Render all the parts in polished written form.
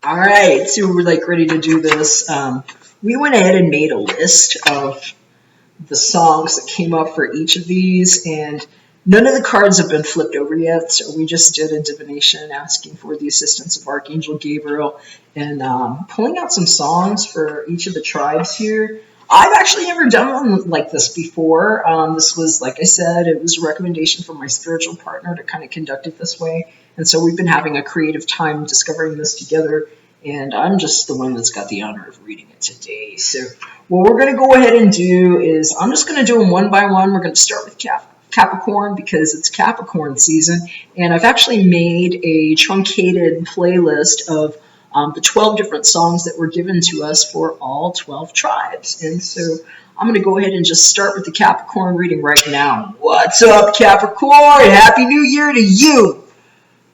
All right, so we're like ready to do this. We went ahead and made a list of the songs that came up for each of these, and none of the cards have been flipped over yet. So we just did a divination asking for the assistance of Archangel Gabriel and pulling out some songs for each of the tribes here. I've actually never done one like this before. This was, like I said, it was a recommendation from my spiritual partner to kind of conduct it this way. And so we've been having a creative time discovering this together. And I'm just the one that's got the honor of reading it today. So what we're going to go ahead and do is I'm just going to do them one by one. We're going to start with Capricorn because it's Capricorn season. And I've actually made a truncated playlist of the 12 different songs that were given to us for all 12 tribes. And so I'm going to go ahead and just start with the Capricorn reading right now. What's up, Capricorn? Happy New Year to you.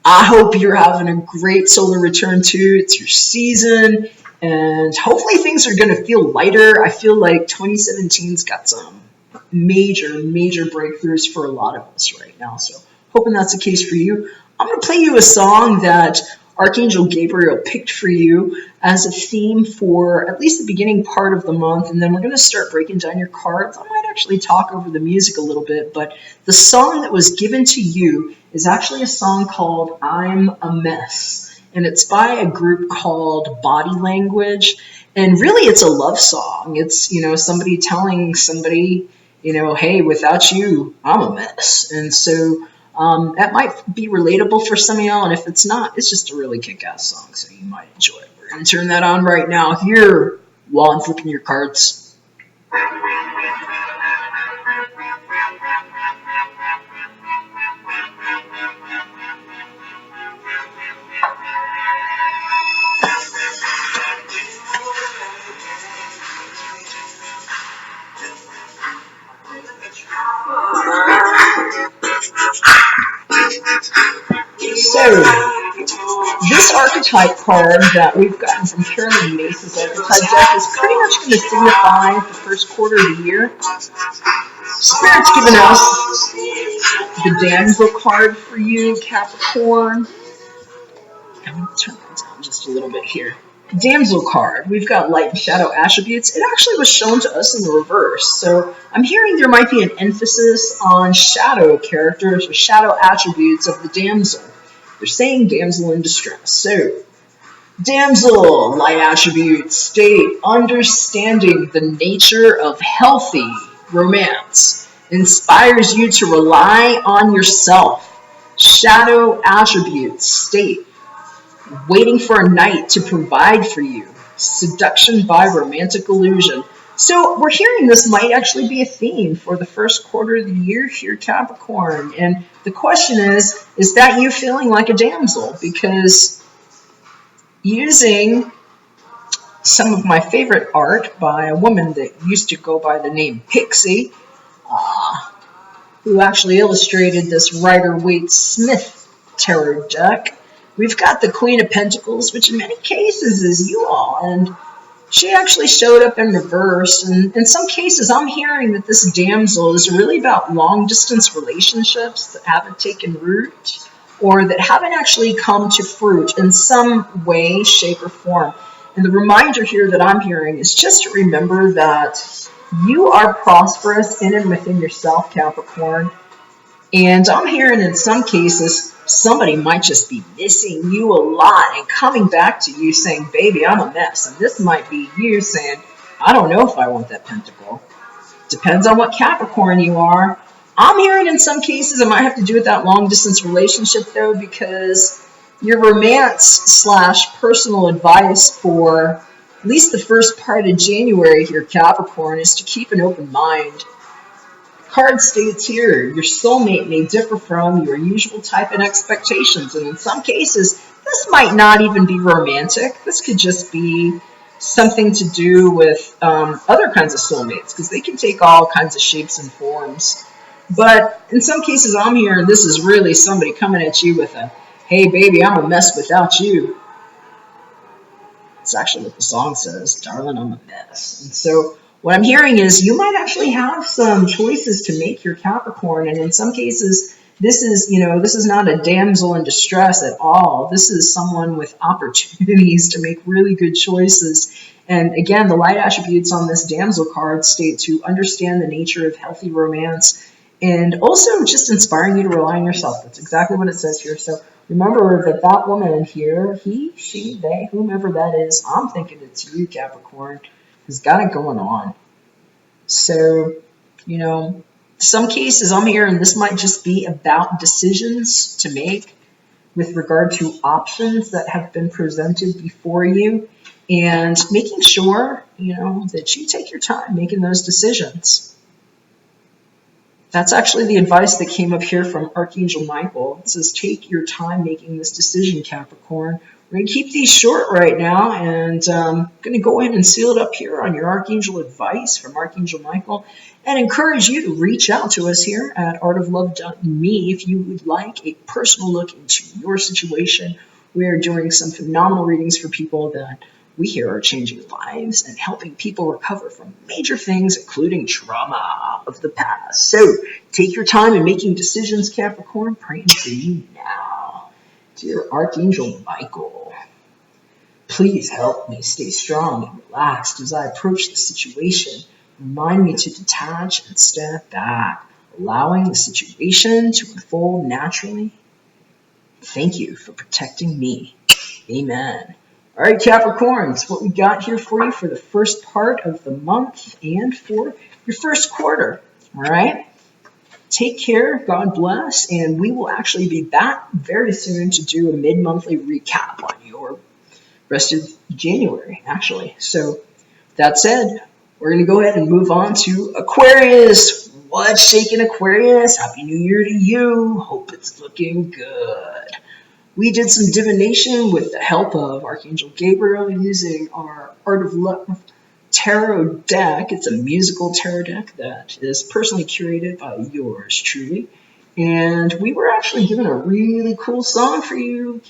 I hope you're having a great solar return too. It's your season, and hopefully things are going to feel lighter. I feel like 2017's got some major breakthroughs for a lot of us right now. So hoping that's the case for you. I'm going to play you a song that Archangel Gabriel picked for you as a theme for at least the beginning part of the month, and then we're going to start breaking down your cards. I might actually talk over the music a little bit, but the song that was given to you is actually a song called I'm a Mess, and it's by a group called Body Language, and really it's a love song. It's, somebody telling somebody, hey, without you, I'm a mess. And so that might be relatable for some of y'all, and if it's not, it's just a really kick-ass song, so you might enjoy it. We're going to turn that on right now here while I'm flipping your cards. So, this archetype card that we've gotten from Pyramid Mace's archetype deck is pretty much going to signify the first quarter of the year. Spirit's given us the Damsel card for you, Capricorn. I'm going to turn that down just a little bit here. Damsel card. We've got light and shadow attributes. It actually was shown to us in the reverse. So I'm hearing there might be an emphasis on shadow characters or shadow attributes of the damsel. They're saying damsel in distress. So damsel, light attributes, state understanding the nature of healthy romance, inspires you to rely on yourself. Shadow attributes, state waiting for a knight to provide for you. Seduction by romantic illusion. So we're hearing this might actually be a theme for the first quarter of the year here, Capricorn. And the question is that you feeling like a damsel? Because using some of my favorite art by a woman that used to go by the name Pixie, who actually illustrated this Rider-Waite-Smith tarot deck, we've got the Queen of Pentacles, which in many cases is you all, and she actually showed up in reverse. And in some cases, I'm hearing that this damsel is really about long-distance relationships that haven't taken root or that haven't actually come to fruit in some way, shape, or form. And the reminder here that I'm hearing is just to remember that you are prosperous in and within yourself, Capricorn. And I'm hearing in some cases, somebody might just be missing you a lot and coming back to you saying, baby, I'm a mess. And this might be you saying, I don't know if I want that pentacle. Depends on what Capricorn you are. I'm hearing in some cases it might have to do with that long distance relationship though, because your romance / personal advice for at least the first part of January here, Capricorn, is to keep an open mind. Card states here, your soulmate may differ from your usual type and expectations, and in some cases, this might not even be romantic. This could just be something to do with other kinds of soulmates, because they can take all kinds of shapes and forms. But in some cases, I'm hearing this is really somebody coming at you with a, hey baby, I'm a mess without you. It's actually what the song says, darling, I'm a mess. And so what I'm hearing is you might actually have some choices to make, your Capricorn, and in some cases, This is, this is not a damsel in distress at all. This is someone with opportunities to make really good choices. And again, the light attributes on this damsel card state to understand the nature of healthy romance and also just inspiring you to rely on yourself. That's exactly what it says here. So remember that woman here, he, she, they, whomever that is, I'm thinking it's you, Capricorn, has got it going on. So, some cases I'm hearing this might just be about decisions to make with regard to options that have been presented before you and making sure, that you take your time making those decisions. That's actually the advice that came up here from Archangel Michael. It says, take your time making this decision, Capricorn. We're going to keep these short right now, and I'm going to go ahead and seal it up here on your Archangel advice from Archangel Michael, and encourage you to reach out to us here at artoflove.me if you would like a personal look into your situation. We are doing some phenomenal readings for people that we hear are changing lives and helping people recover from major things, including trauma of the past. So take your time in making decisions, Capricorn. Praying for you now. Dear Archangel Michael, please help me stay strong and relaxed as I approach the situation. Remind me to detach and step back, allowing the situation to unfold naturally. Thank you for protecting me. Amen. All right, Capricorns, what we got here for you for the first part of the month and for your first quarter. All right? Take care, God bless, and we will actually be back very soon to do a mid-monthly recap on your rest of January, actually. So that said, we're going to go ahead and move on to Aquarius. What's shaking, Aquarius? Happy New Year to you. Hope it's looking good. We did some divination with the help of Archangel Gabriel using our Art of Love tarot deck. It's a musical tarot deck that is personally curated by yours truly. And we were actually given a really cool song for you,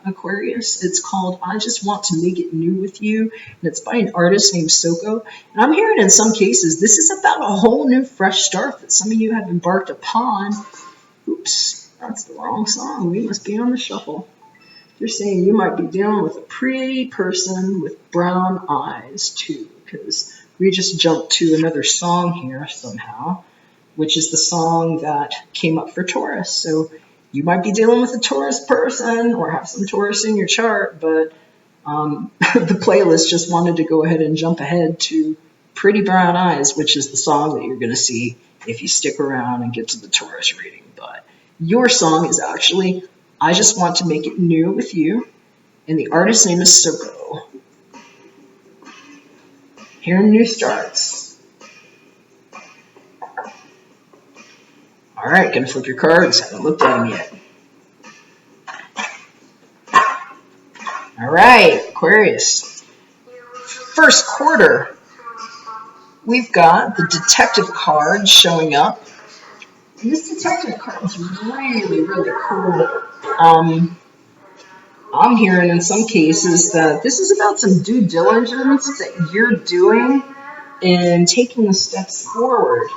Aquarius. It's called I Just Want to Make It New With You. And it's by an artist named Soko. And I'm hearing in some cases this is about a whole new fresh start that some of you have embarked upon. Oops. That's the wrong song. We must be on the shuffle. You're saying you might be dealing with a pretty person with brown eyes, too, because we just jumped to another song here somehow, which is the song that came up for Taurus. So you might be dealing with a Taurus person or have some Taurus in your chart, but the playlist just wanted to go ahead and jump ahead to Pretty Brown Eyes, which is the song that you're going to see if you stick around and get to the Taurus reading. But your song is actually I Just Want to Make It New With You, and the artist's name is Soko. Here in New Starts. All right, gonna flip your cards. Haven't looked at them yet. All right, Aquarius. First quarter, we've got the Detective card showing up. And this Detective card is really, really cool. I'm hearing in some cases that this is about some due diligence that you're doing and taking the steps forward.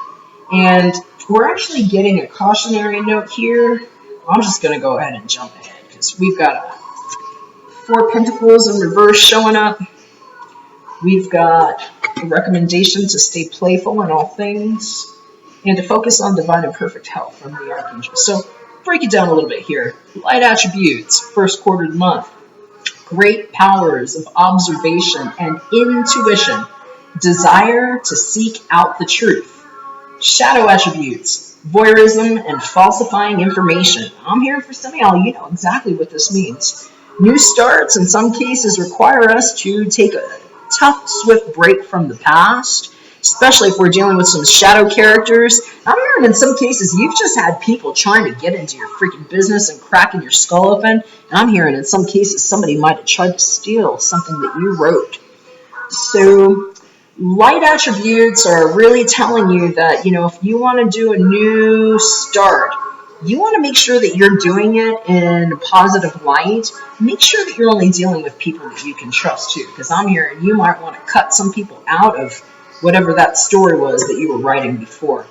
And we're actually getting a cautionary note here. I'm just going to go ahead and jump ahead because we've got a Four Pentacles in reverse showing up. We've got a recommendation to stay playful in all things and to focus on divine and perfect health from the Archangel. So break it down a little bit here. Light attributes, first quarter of the month. Great powers of observation and intuition. Desire to seek out the truth. Shadow attributes, voyeurism and falsifying information. I'm here for some of y'all, you know exactly what this means. New starts in some cases require us to take a tough, swift break from the past, especially if we're dealing with some shadow characters. I'm hearing in some cases you've just had people trying to get into your freaking business and cracking your skull open. And I'm hearing in some cases somebody might have tried to steal something that you wrote. So light attributes are really telling you that, if you want to do a new start, you want to make sure that you're doing it in a positive light. Make sure that you're only dealing with people that you can trust too, because I'm hearing you might want to cut some people out of whatever that story was that you were writing before.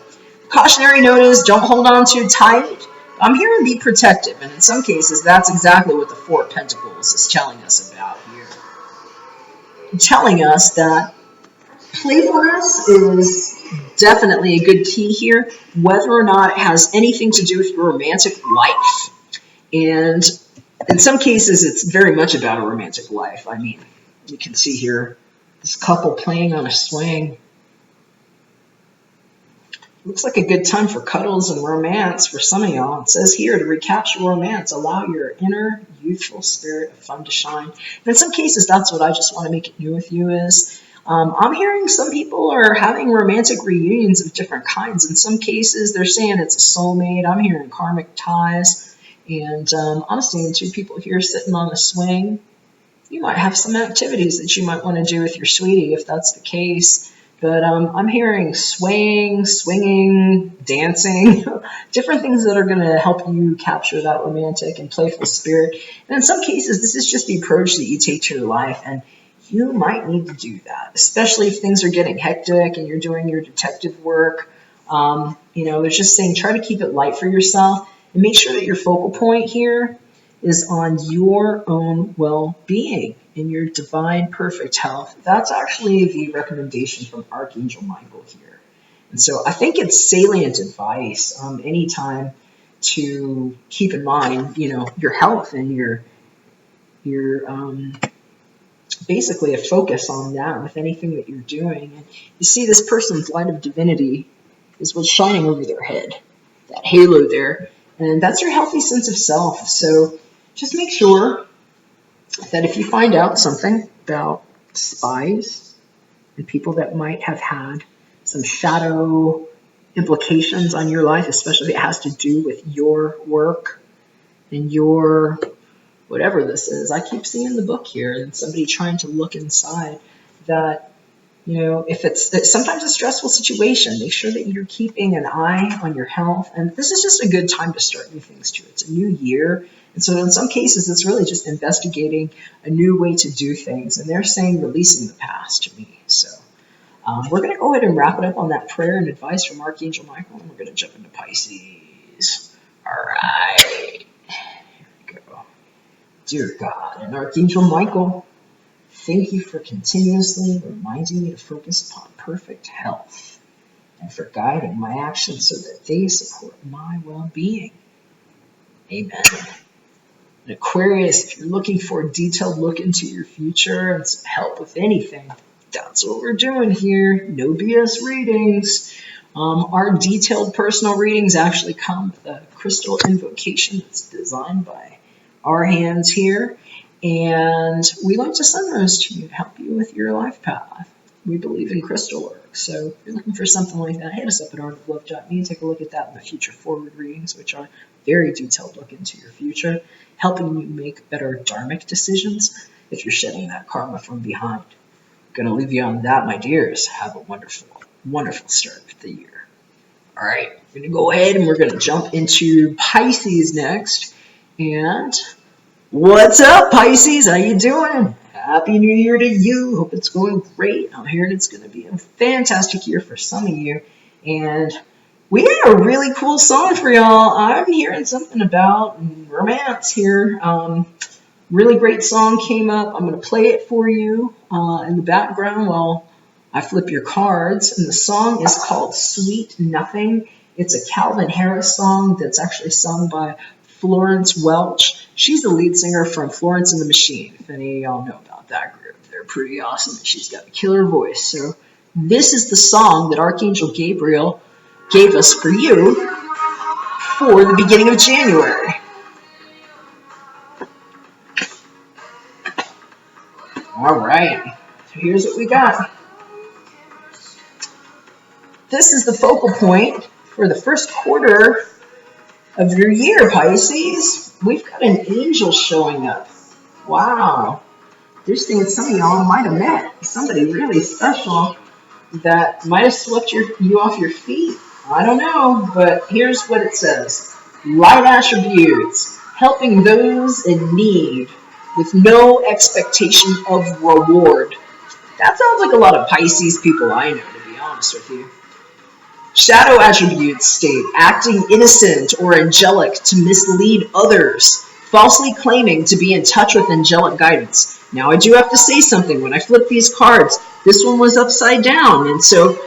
Cautionary note is don't hold on too tight. I'm hearing be protective, and in some cases, that's exactly what the Four of Pentacles is telling us about here. Telling us that playfulness is definitely a good key here, whether or not it has anything to do with your romantic life. And in some cases, it's very much about a romantic life. I mean, you can see here this couple playing on a swing. Looks like a good time for cuddles and romance for some of y'all. It says here, to recapture romance, allow your inner youthful spirit of fun to shine. And in some cases, that's what I just want to make it new with you is. I'm hearing some people are having romantic reunions of different kinds. In some cases, they're saying it's a soulmate. I'm hearing karmic ties. And I'm seeing two people here sitting on a swing. You might have some activities that you might want to do with your sweetie if that's the case. But I'm hearing swaying, swinging, dancing, different things that are going to help you capture that romantic and playful spirit. And in some cases, this is just the approach that you take to your life. And you might need to do that, especially if things are getting hectic and you're doing your detective work. They're just saying try to keep it light for yourself and make sure that your focal point here is on your own well-being and your divine perfect health. That's actually the recommendation from Archangel Michael here. And so I think it's salient advice anytime to keep in mind, your health and your basically a focus on that with anything that you're doing. And you see this person's light of divinity is what's shining over their head, that halo there. And that's your healthy sense of self. So just make sure that if you find out something about spies and people that might have had some shadow implications on your life, especially if it has to do with your work and your whatever this is. I keep seeing the book here and somebody trying to look inside that, if it's sometimes a stressful situation, make sure that you're keeping an eye on your health. And this is just a good time to start new things too. It's a new year. And so in some cases, it's really just investigating a new way to do things. And they're saying releasing the past to me. So we're going to go ahead and wrap it up on that prayer and advice from Archangel Michael. And we're going to jump into Pisces. All right. Here we go. Dear God and Archangel Michael, thank you for continuously reminding me to focus upon perfect health and for guiding my actions so that they support my well-being. Amen. And Aquarius, if you're looking for a detailed look into your future and some help with anything, that's what we're doing here. No BS readings. Our detailed personal readings actually come with a crystal invocation that's designed by our hands here. And we like to send those to you to help you with your life path. We believe in crystal work. So if you're looking for something like that, hit us up at artoflove.me. Take a look at that in the future forward readings, which are very detailed look into your future, helping you make better dharmic decisions if you're shedding that karma from behind. Gonna leave you on that, my dears. Have a wonderful, wonderful start of the year. All right, we're gonna go ahead and we're gonna jump into Pisces next. And what's up, Pisces? How you doing? Happy New Year to you. Hope it's going great. I'm hearing it's going to be a fantastic year for some of you. And we got a really cool song for y'all. I'm hearing something about romance here. Really great song came up. I'm going to play it for you in the background while I flip your cards. And the song is called Sweet Nothing. It's a Calvin Harris song that's actually sung by Florence Welch. She's the lead singer from Florence and the Machine. If any of y'all know about that group, they're pretty awesome. She's got a killer voice. So this is the song that Archangel Gabriel gave us for you for the beginning of January. All right, so here's what we got. This is the focal point for the first quarter of your year, Pisces. We've got an angel showing up. Wow. There's things some of y'all might have met. Somebody really special that might have swept you off your feet. I don't know, but here's what it says. Light attributes, helping those in need with no expectation of reward. That sounds like a lot of Pisces people I know, to be honest with you. Shadow attributes state acting innocent or angelic to mislead others, falsely claiming to be in touch with angelic guidance. Now, I do have to say something. When I flip these cards, this one was upside down, and so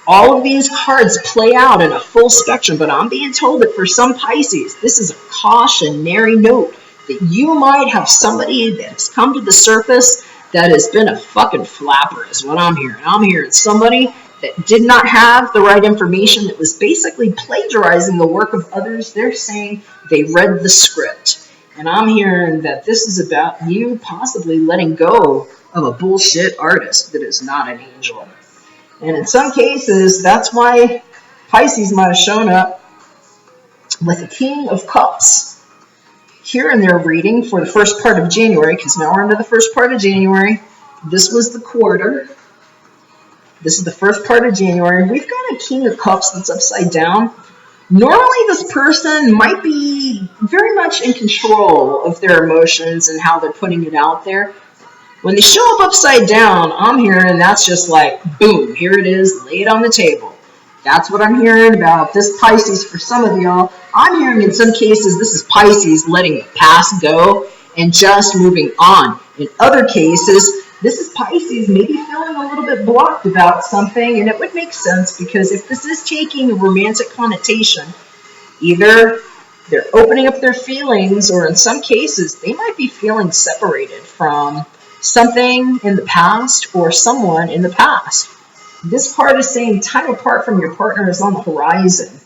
all of these cards play out in a full spectrum, but I'm being told that for some Pisces, this is a cautionary note that you might have somebody that's come to the surface that has been a fucking flapper is what I'm hearing. I'm hearing somebody that did not have the right information, that was basically plagiarizing the work of others. They're saying they read the script. And I'm hearing that this is about you possibly letting go of a bullshit artist that is not an angel. And in some cases, that's why Pisces might have shown up with the King of Cups here in their reading for the first part of January, because now we're into the first part of January. This was the quarter. This is the first part of January. We've got a King of Cups that's upside down. Normally, this person might be very much in control of their emotions and how they're putting it out there. When they show up upside down, I'm hearing that's just like, boom, here it is, lay it on the table. That's what I'm hearing about this Pisces for some of y'all. I'm hearing in some cases this is Pisces letting the past go and just moving on. In other cases, this is Pisces maybe feeling a little bit blocked about something, and it would make sense because if this is taking a romantic connotation, either they're opening up their feelings, or in some cases, they might be feeling separated from something in the past or someone in the past. This card is saying time apart from your partner is on the horizon.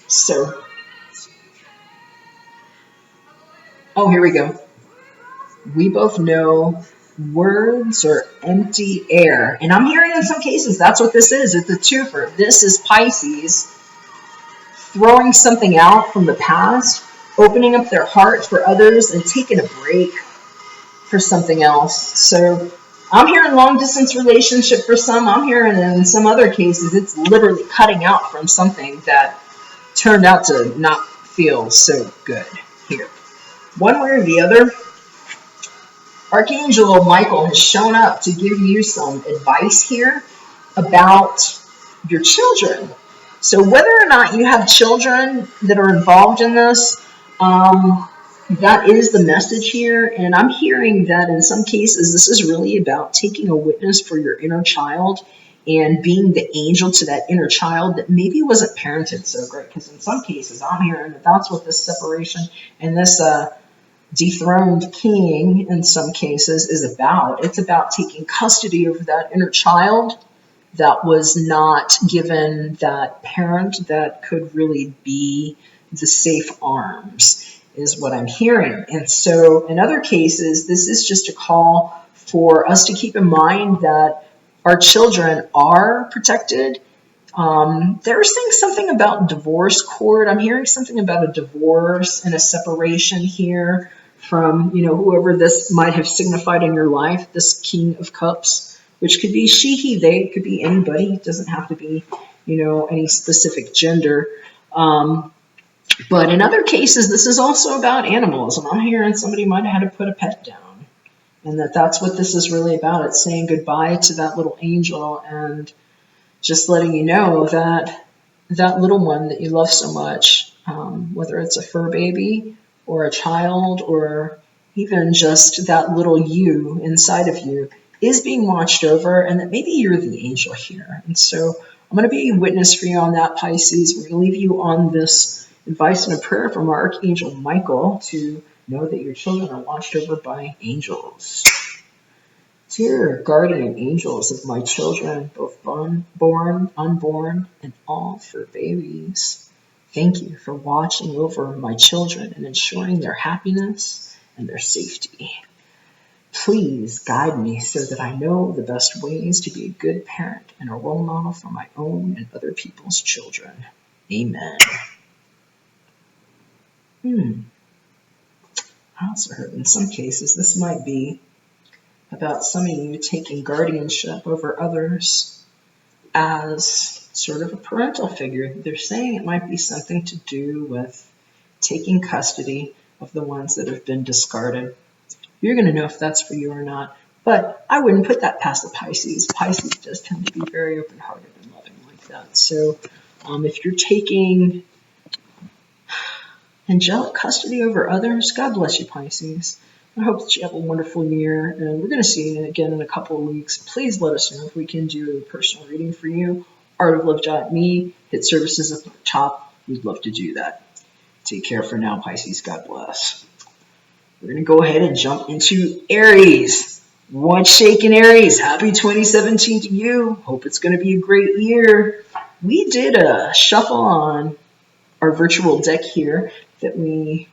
So, oh, here we go. We both know words are empty air. And I'm hearing in some cases that's what this is. It's a twofer. This is Pisces throwing something out from the past, opening up their heart for others, and taking a break for something else. So I'm hearing long distance relationship for some. I'm hearing in some other cases it's literally cutting out from something that turned out to not feel so good here. One way or the other, Archangel Michael has shown up to give you some advice here about your children. So whether or not you have children that are involved in this, that is the message here. And I'm hearing that in some cases, this is really about taking a witness for your inner child and being the angel to that inner child that maybe wasn't parented so great. Because in some cases, I'm hearing that that's what this separation and this dethroned king in some cases is about. It's about taking custody over that inner child that was not given that parent that could really be the safe arms, is what I'm hearing. And so in other cases, this is just a call for us to keep in mind that our children are protected. They're saying something about divorce court. I'm hearing something about a divorce and a separation here from, whoever this might have signified in your life, this King of Cups, which could be she, he, they. It could be anybody. It doesn't have to be, any specific gender. But in other cases, this is also about animals. And I'm hearing somebody might have had to put a pet down. And that's what this is really about. It's saying goodbye to that little angel and just letting you know that that little one that you love so much, whether it's a fur baby or a child or even just that little you inside of you, is being watched over, and that maybe you're the angel here. And so I'm going to be a witness for you on that, Pisces. We're going to leave you on this advice and a prayer from our Archangel Michael to know that your children are watched over by angels. Dear guardian angels of my children, both born, unborn, and all fur babies, thank you for watching over my children and ensuring their happiness and their safety. Please guide me so that I know the best ways to be a good parent and a role model for my own and other people's children. Amen. I also heard in some cases this might be about some of you taking guardianship over others as sort of a parental figure. They're saying it might be something to do with taking custody of the ones that have been discarded. You're going to know if that's for you or not But I wouldn't put that past the Pisces. Pisces does tend to be very open-hearted and loving like that. So if you're taking angelic custody over others, God bless you, Pisces. I hope that you have a wonderful year, and we're going to see you again in a couple of weeks. Please let us know if we can do a personal reading for you. artoflove.me, hit services at the top. We'd love to do that. Take care for now, Pisces. God bless. We're going to go ahead and jump into Aries. What's shaking, Aries? Happy 2017 to you. Hope it's going to be a great year. We did a shuffle on our virtual deck here that we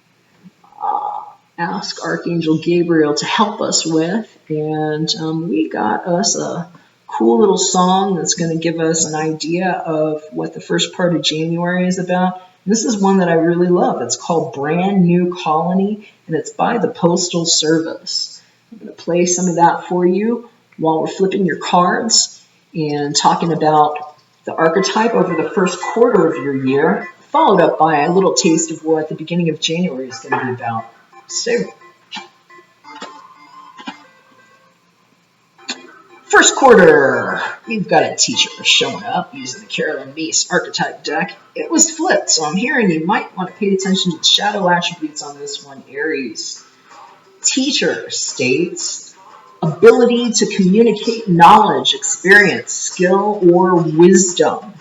asked Archangel Gabriel to help us with, and we got us a cool little song that's going to give us an idea of what the first part of January is about. And this is one that I really love. It's called Brand New Colony, and it's by the Postal Service. I'm going to play some of that for you while we're flipping your cards and talking about the archetype over the first quarter of your year, followed up by a little taste of what the beginning of January is going to be about. So, first quarter, we've got a teacher showing up using the Carolyn Meese archetype deck. It was flipped, so I'm hearing you might want to pay attention to the shadow attributes on this one, Aries. Teacher states, ability to communicate knowledge, experience, skill, or wisdom.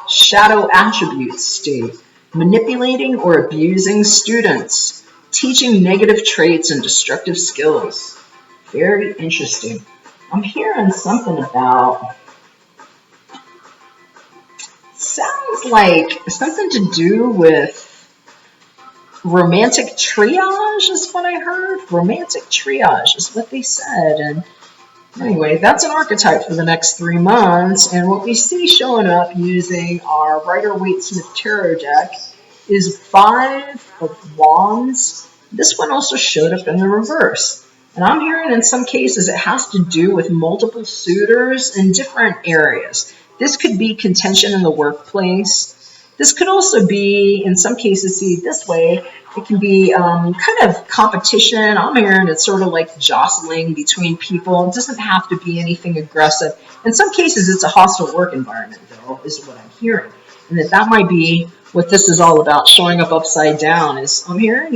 Shadow attributes state, manipulating or abusing students, teaching negative traits and destructive skills. Very interesting. I'm hearing something about, sounds like something to do with romantic triage is what I heard. Romantic triage is what they said. And anyway, that's an archetype for the next 3 months. And what we see showing up using our Rider-Waite-Smith Tarot deck is 5 of Wands. This one also showed up in the reverse. And I'm hearing in some cases it has to do with multiple suitors in different areas. This could be contention in the workplace. This could also be, in some cases, see it this way, it can be kind of competition. I'm hearing it's sort of like jostling between people. It doesn't have to be anything aggressive. In some cases, it's a hostile work environment, though, is what I'm hearing. And that might be what this is all about, showing up upside down, is I'm hearing,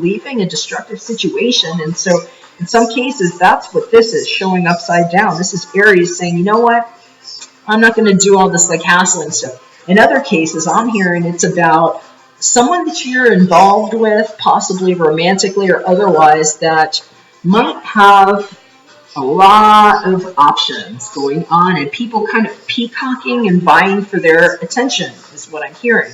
leaving a destructive situation. And so in some cases, that's what this is, showing upside down. This is Aries saying, you know what? I'm not going to do all this like hassling stuff. In other cases, I'm hearing it's about someone that you're involved with, possibly romantically or otherwise, that might have a lot of options going on and people kind of peacocking and vying for their attention is what I'm hearing.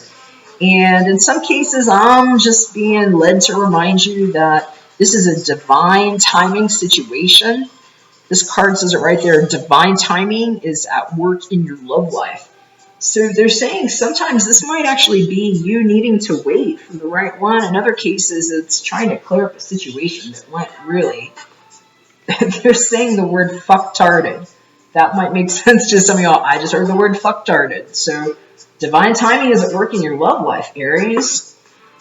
And in some cases, I'm just being led to remind you that this is a divine timing situation. This card says it right there. Divine timing is at work in your love life. So they're saying sometimes this might actually be you needing to wait for the right one. In other cases, it's trying to clear up a situation that went really. They're saying the word fucktarded. That might make sense to some of y'all. I just heard the word fucktarded. So divine timing is at work in your love life, Aries.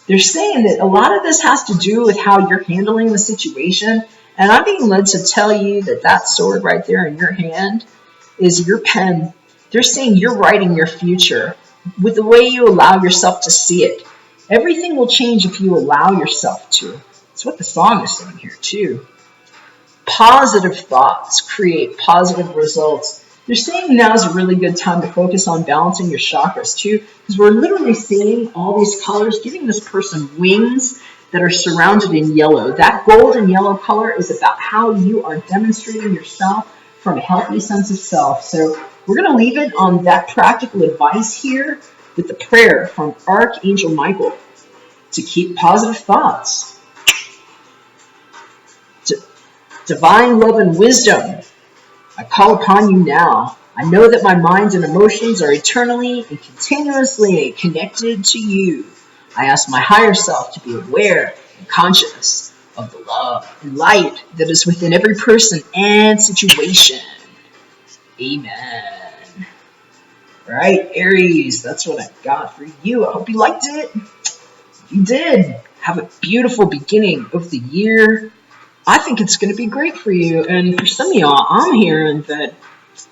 They're saying that a lot of this has to do with how you're handling the situation. And I'm being led to tell you that that sword right there in your hand is your pen. They're saying you're writing your future with the way you allow yourself to see it. Everything will change if you allow yourself to. That's what the song is saying here too. Positive thoughts create positive results. They're saying now is a really good time to focus on balancing your chakras too, because we're literally seeing all these colors giving this person wings that are surrounded in yellow. That gold and yellow color is about how you are demonstrating yourself from a healthy sense of self. So we're going to leave it on that practical advice here with the prayer from Archangel Michael to keep positive thoughts. Divine love and wisdom, I call upon you now. I know that my mind and emotions are eternally and continuously connected to you. I ask my higher self to be aware and conscious of the love and light that is within every person and situation. Amen. All right, Aries, that's what I've got for you. I hope you liked it. If you did, have a beautiful beginning of the year. I think it's going to be great for you. And for some of y'all, I'm hearing that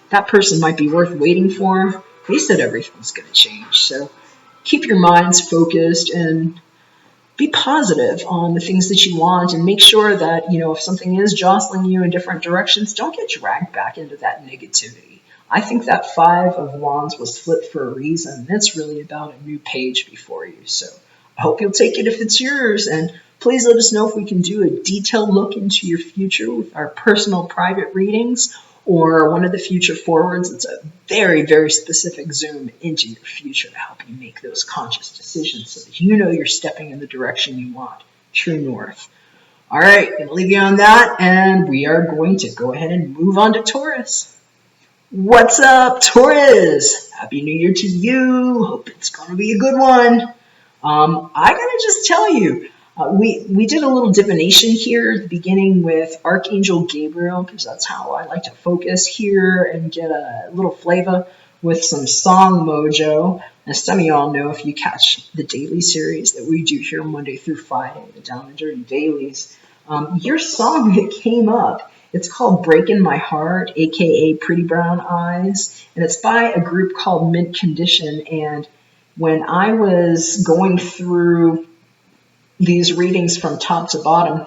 that person might be worth waiting for. They said everything's going to change. So keep your minds focused and be positive on the things that you want, and make sure that, if something is jostling you in different directions, don't get dragged back into that negativity. I think that Five of Wands was flipped for a reason. It's really about a new page before you. So I hope you'll take it if it's yours, and please let us know if we can do a detailed look into your future with our personal private readings, or one of the future forwards. It's a very, very specific zoom into your future to help you make those conscious decisions so that you know you're stepping in the direction you want. True north. All right, I'm going to leave you on that, and we are going to go ahead and move on to Taurus. What's up, Taurus? Happy New Year to you. Hope it's going to be a good one. I gotta just tell you, we did a little divination here at the beginning with Archangel Gabriel, because that's how I like to focus here and get a little flavor with some song mojo. As some of y'all know, if you catch the daily series that we do here Monday through Friday, the Down and Dirty Dailies, your song that came up, it's called Breaking My Heart, aka Pretty Brown Eyes, and it's by a group called Mint Condition. And when I was going through these readings from top to bottom,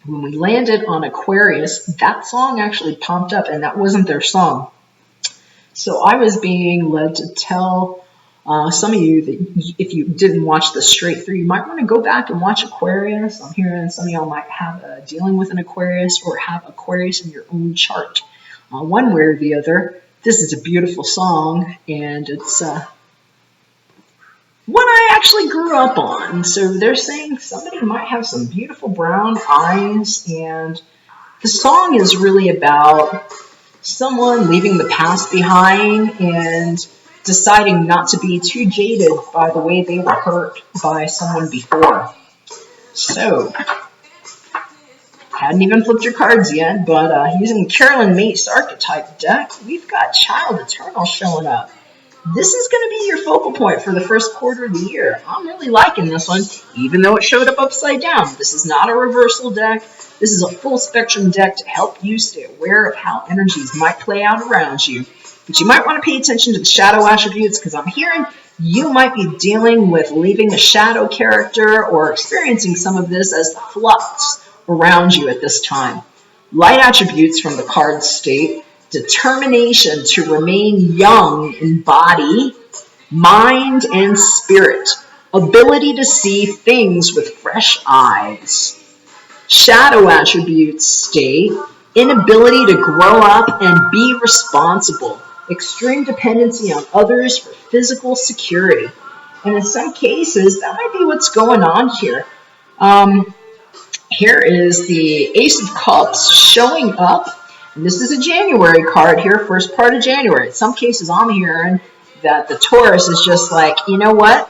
when we landed on Aquarius, that song actually popped up, and that wasn't their song. So I was being led to tell some of you that if you didn't watch this straight through, you might want to go back and watch Aquarius. I'm hearing some of y'all might have dealing with an Aquarius, or have Aquarius in your own chart. One way or the other, this is a beautiful song, and it's one I actually grew up on. So they're saying somebody might have some beautiful brown eyes, and the song is really about someone leaving the past behind and deciding not to be too jaded by the way they were hurt by someone before. So, hadn't even flipped your cards yet, but using Carolyn Mace archetype deck, we've got Child Eternal showing up. This is going to be your focal point for the first quarter of the year. I'm really liking this one, even though it showed up upside down. This is not a reversal deck. This is a full spectrum deck to help you stay aware of how energies might play out around you. But you might want to pay attention to the shadow attributes, because I'm hearing you might be dealing with leaving a shadow character or experiencing some of this as the flux around you at this time. Light attributes from the cards state determination to remain young in body, mind, and spirit. Ability to see things with fresh eyes. Shadow attributes state inability to grow up and be responsible. Extreme dependency on others for physical security. And in some cases, that might be what's going on here. Here is the Ace of Cups showing up. And this is a January card here, first part of January. In some cases, I'm hearing that the Taurus is just like, you know what?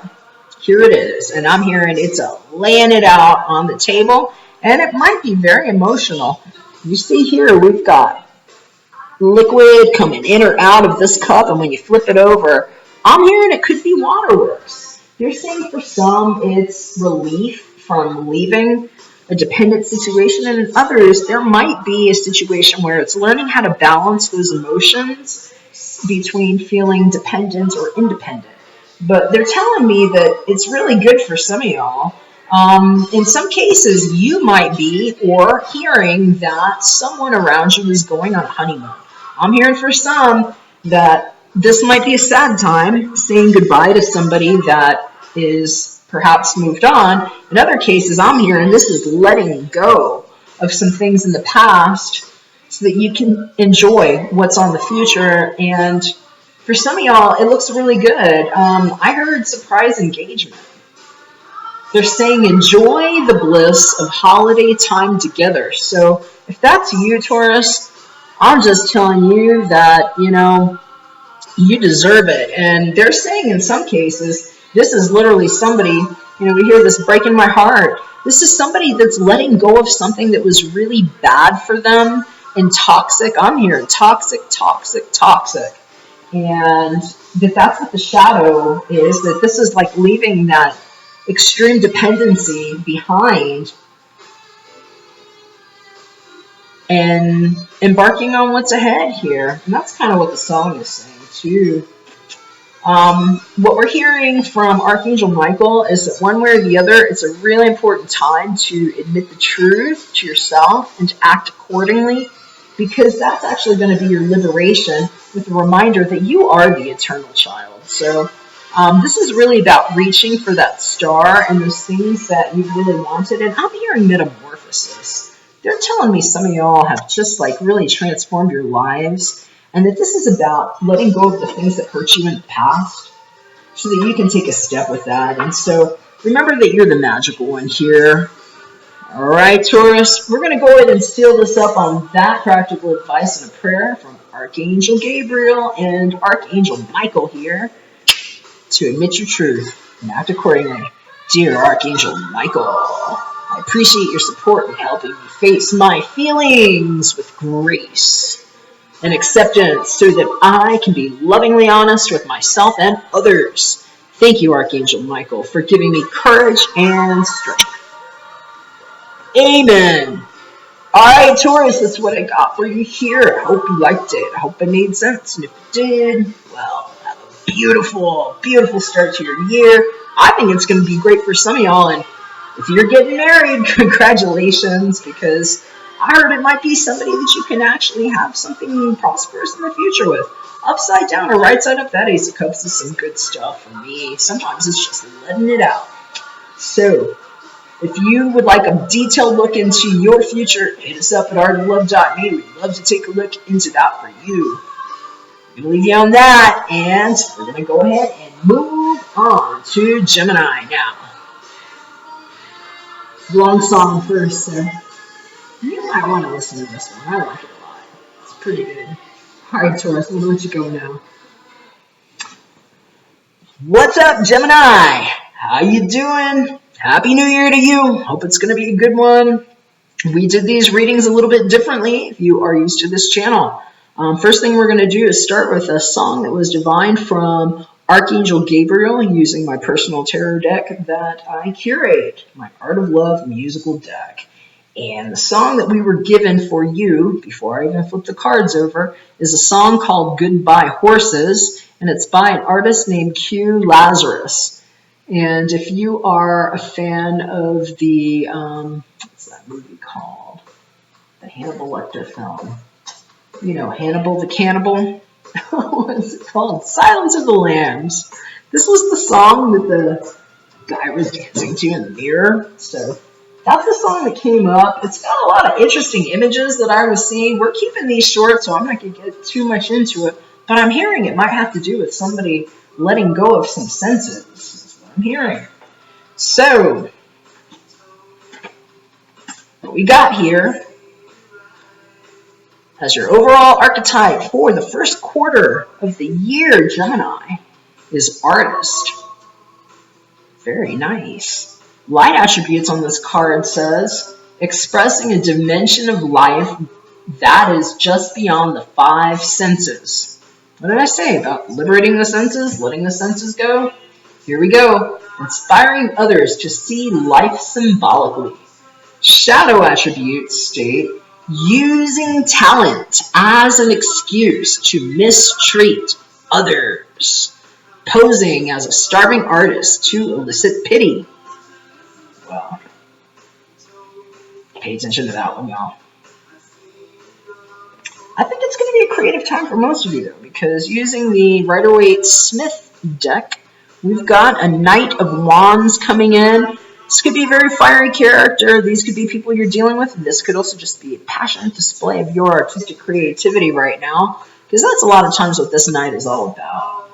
Here it is. And I'm hearing it's laying it out on the table. And it might be very emotional. You see here, we've got liquid coming in or out of this cup. And when you flip it over, I'm hearing it could be waterworks. You're saying for some, it's relief from leaving a dependent situation, and in others, there might be a situation where it's learning how to balance those emotions between feeling dependent or independent. But they're telling me that it's really good for some of y'all. In some cases, you might be or hearing that someone around you is going on a honeymoon. I'm hearing for some that this might be a sad time, saying goodbye to somebody that is perhaps moved on. In other cases, I'm hearing this is letting go of some things in the past so that you can enjoy what's on the future. And for some of y'all, it looks really good. I heard surprise engagement. They're saying enjoy the bliss of holiday time together. So if that's you, Taurus, I'm just telling you that, you deserve it. And they're saying in some cases, this is literally somebody, we hear this breaking my heart. This is somebody that's letting go of something that was really bad for them and toxic. I'm hearing toxic. And that's what the shadow is, that this is like leaving that extreme dependency behind. and embarking on what's ahead here. And that's kind of what the song is saying too. What we're hearing from Archangel Michael is that one way or the other, it's a really important time to admit the truth to yourself and to act accordingly, because that's actually going to be your liberation, with a reminder that you are the eternal child. So this is really about reaching for that star and those things that you've really wanted. And I'm hearing metamorphosis. They're telling me some of y'all have just like really transformed your lives, and that this is about letting go of the things that hurt you in the past so that you can take a step with that. And so remember that you're the magical one here. All right, Taurus, we're going to go ahead and seal this up on that practical advice and a prayer from Archangel Gabriel and Archangel Michael here to admit your truth and act accordingly. Dear Archangel Michael, I appreciate your support in helping me face my feelings with grace and acceptance so that I can be lovingly honest with myself and others. Thank you, Archangel Michael, for giving me courage and strength. Amen. All right, Taurus, that's what I got for you here. I hope you liked it. I hope it made sense. And if it did, well, have a beautiful, beautiful start to your year. I think it's going to be great for some of y'all. And if you're getting married, congratulations, because I heard it might be somebody that you can actually have something prosperous in the future with. Upside down or right side up, that Ace of Cups is some good stuff for me. Sometimes it's just letting it out. So, if you would like a detailed look into your future, hit us up at artoflove.me. We'd love to take a look into that for you. I'm going to leave you on that, and we're going to go ahead and move on to Gemini now. Long song first, so you might want to listen to this one. I like it a lot. It's pretty good. All right, Taurus, I'm going to let you go now. What's up, Gemini? How you doing? Happy New Year to you. Hope it's going to be a good one. We did these readings a little bit differently if you are used to this channel. First thing we're going to do is start with a song that was divined from Archangel Gabriel using my personal tarot deck that I curate, my Art of Love musical deck. And the song that we were given for you, before I even flip the cards over, is a song called Goodbye Horses, and it's by an artist named Q Lazarus. And if you are a fan of the, what's that movie called? The Hannibal Lecter film. You know, Hannibal the Cannibal. What's it called? Silence of the Lambs. This was the song that the guy was dancing to in the mirror. So that's the song that came up. It's got a lot of interesting images that I was seeing. We're keeping these short, so I'm not going to get too much into it. But I'm hearing it might have to do with somebody letting go of some senses. That's what I'm hearing. So, what we got here as your overall archetype for the first quarter of the year, Gemini, is artist. Very nice. Light attributes on this card says, expressing a dimension of life that is just beyond the five senses. What did I say about liberating the senses, letting the senses go? Here we go. Inspiring others to see life symbolically. Shadow attributes state, using talent as an excuse to mistreat others. Posing as a starving artist to elicit pity. Well, pay attention to that one, y'all. I think it's going to be a creative time for most of you, though, because using the Rider-Waite-Smith deck, we've got a Knight of Wands coming in. This could be a very fiery character. These could be people you're dealing with. And this could also just be a passionate display of your artistic creativity right now, because that's a lot of times what this Knight is all about.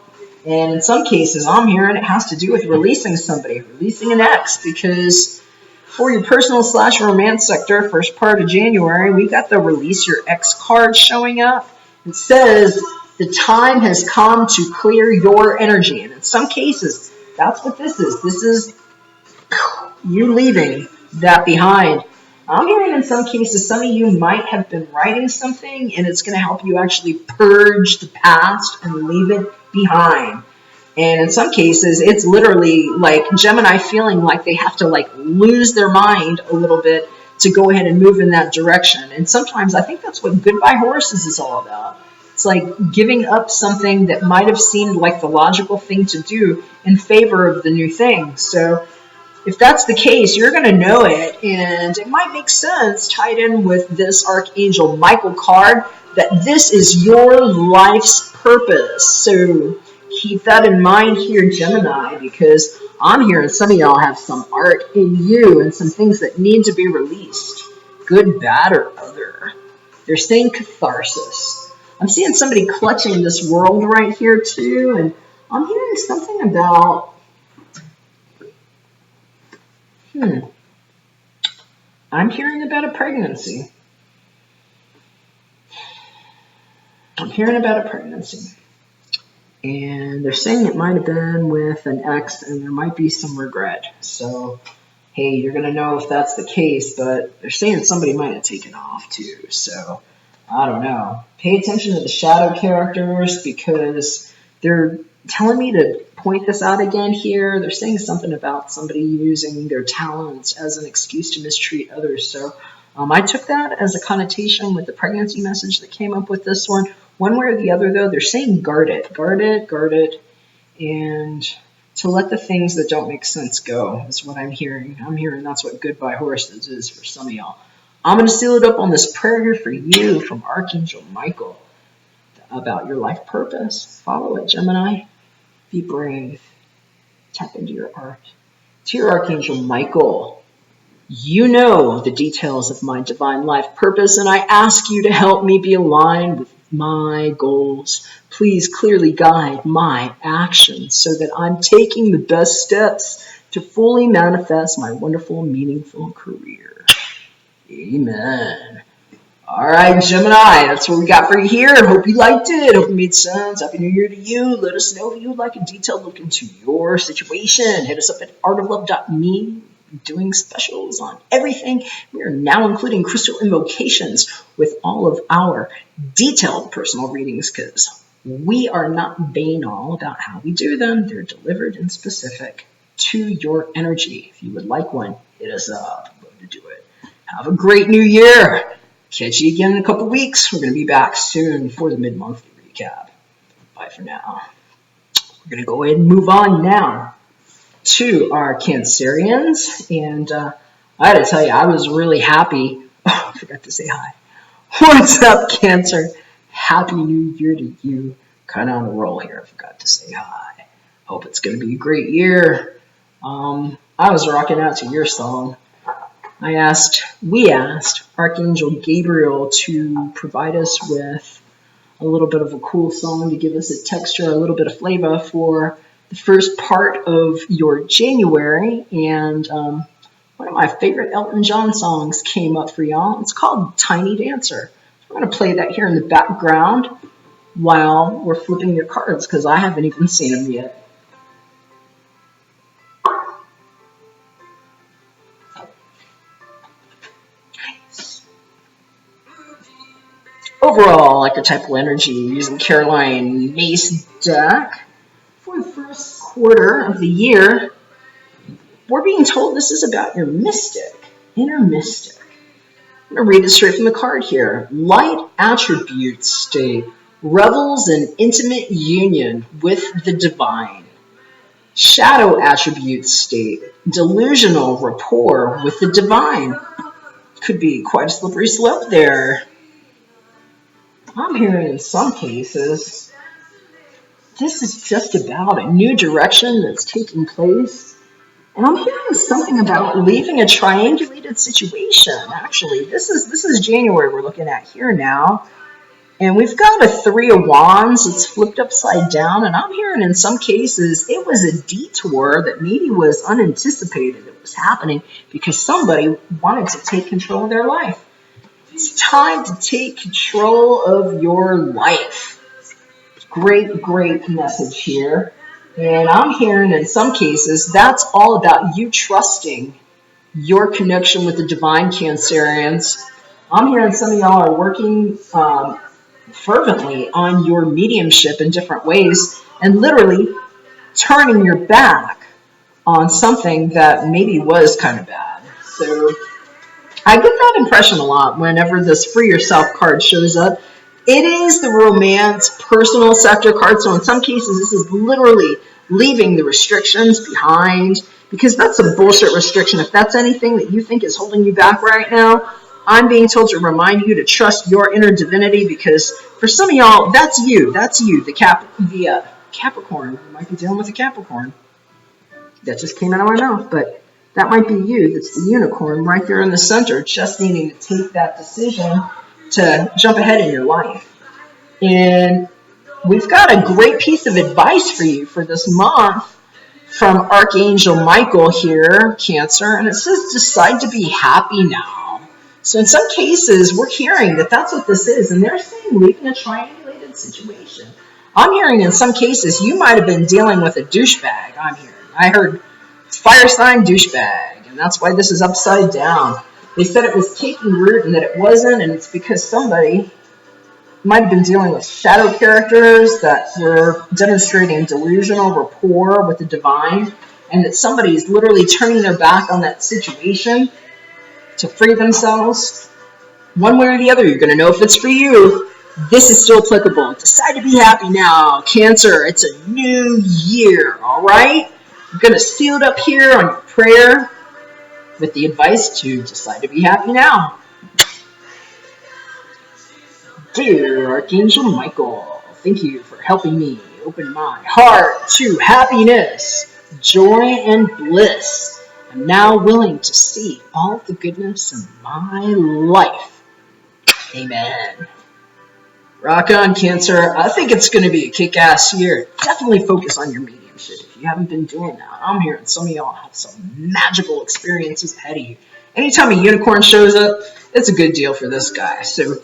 And in some cases, I'm hearing it has to do with releasing somebody, releasing an ex, because for your personal / romance sector, first part of January, we got the Release Your Ex card showing up. It says, the time has come to clear your energy. And in some cases, that's what this is. This is you leaving that behind. I'm hearing in some cases, some of you might have been writing something, and it's going to help you actually purge the past and leave it behind. And in some cases, it's literally like Gemini feeling like they have to like lose their mind a little bit to go ahead and move in that direction. And sometimes I think that's what Goodbye Horses is all about. It's like giving up something that might have seemed like the logical thing to do in favor of the new thing. So if that's the case, you're going to know it, and it might make sense tied in with this Archangel Michael card that this is your life's purpose. So keep that in mind here, Gemini, because I'm hearing some of y'all have some art in you and some things that need to be released, good, bad, or other. They're saying catharsis. I'm seeing somebody clutching this world right here too, and I'm hearing something about I'm hearing about a pregnancy. I'm hearing about a pregnancy. And they're saying it might have been with an ex, and there might be some regret. So, hey, you're going to know if that's the case, but they're saying somebody might have taken off too. So, I don't know. Pay attention to the shadow characters because they're telling me to point this out again here. They're saying something about somebody using their talents as an excuse to mistreat others. So I took that as a connotation with the pregnancy message that came up with this one. One way or the other, though, they're saying guard it, guard it, guard it, and to let the things that don't make sense go is what I'm hearing. I'm hearing that's what Goodbye Horses is for some of y'all. I'm going to seal it up on this prayer here for you from Archangel Michael about your life purpose. Follow it, Gemini. Be brave. Tap into your art. To your Archangel Michael, you know the details of my divine life purpose, and I ask you to help me be aligned with my goals. Please clearly guide my actions so that I'm taking the best steps to fully manifest my wonderful, meaningful career. Amen. All right, Gemini, that's what we got for you here. Hope you liked it. Hope it made sense. Happy New Year to you. Let us know if you would like a detailed look into your situation. Hit us up at artoflove.me. Doing specials on everything. We are now including crystal invocations with all of our detailed personal readings because we are not banal about how we do them. They're delivered and specific to your energy. If you would like one, hit us up. Love to do it. Have a great new year. Catch you again in a couple weeks. We're going to be back soon for the mid-monthly recap. Bye for now. We're going to go ahead and move on now to our Cancerians. And I got to tell you, I was really happy. Oh, I forgot to say hi. What's up, Cancer? Happy New Year to you. Kind of on a roll here. I forgot to say hi. Hope it's going to be a great year. I was rocking out to your song. We asked Archangel Gabriel to provide us with a little bit of a cool song to give us a texture, a little bit of flavor for the first part of your January. And one of my favorite Elton John songs came up for y'all. It's called Tiny Dancer. I'm going to play that here in the background while we're flipping your cards because I haven't even seen them yet. Overall, archetypal energy using Caroline Mace deck for the first quarter of the year. We're being told this is about your mystic, inner mystic. I'm going to read it straight from the card here. Light attribute state revels in intimate union with the divine. Shadow attribute state delusional rapport with the divine. Could be quite a slippery slope there. I'm hearing in some cases, this is just about a new direction that's taking place. And I'm hearing something about leaving a triangulated situation. Actually, this is January we're looking at here now. And we've got a 3 of Wands. It's flipped upside down. And I'm hearing in some cases it was a detour that maybe was unanticipated that was happening because somebody wanted to take control of their life. It's time to take control of your life. Great, great message here. And I'm hearing in some cases that's all about you trusting your connection with the divine, Cancerians. I'm hearing some of y'all are working fervently on your mediumship in different ways and literally turning your back on something that maybe was kind of bad. So I get that impression a lot whenever this Free Yourself card shows up. It is the romance, personal sector card. So in some cases, this is literally leaving the restrictions behind, because that's a bullshit restriction. If that's anything that you think is holding you back right now, I'm being told to remind you to trust your inner divinity, because for some of y'all, that's you. That's you, the Capricorn. You might be dealing with a Capricorn. That just came out of my mouth, but that might be you. That's the unicorn right there in the center, just needing to take that decision to jump ahead in your life. And we've got a great piece of advice for you for this month from Archangel Michael here, Cancer, and it says decide to be happy now. So in some cases, we're hearing that that's what this is, and they're saying leaving a triangulated situation. I'm hearing in some cases you might have been dealing with a douchebag. I'm hearing. I heard fire sign douchebag, and that's why this is upside down. They said it was taking root and that it wasn't, and it's because somebody might have been dealing with shadow characters that were demonstrating delusional rapport with the divine, and that somebody is literally turning their back on that situation to free themselves. One way or the other, you're going to know if it's for you. This is still applicable. Decide to be happy now, Cancer. It's a new year, all right? You're going to seal it up here on your prayer with the advice to decide to be happy now. Dear Archangel Michael, thank you for helping me open my heart to happiness, joy, and bliss. I'm now willing to see all the goodness in my life. Amen. Rock on, Cancer. I think it's going to be a kick-ass year. Definitely focus on your mediumship if you haven't been doing that. I'm hearing some of y'all have some magical experiences ahead of you. Anytime a unicorn shows up, it's a good deal for this guy. So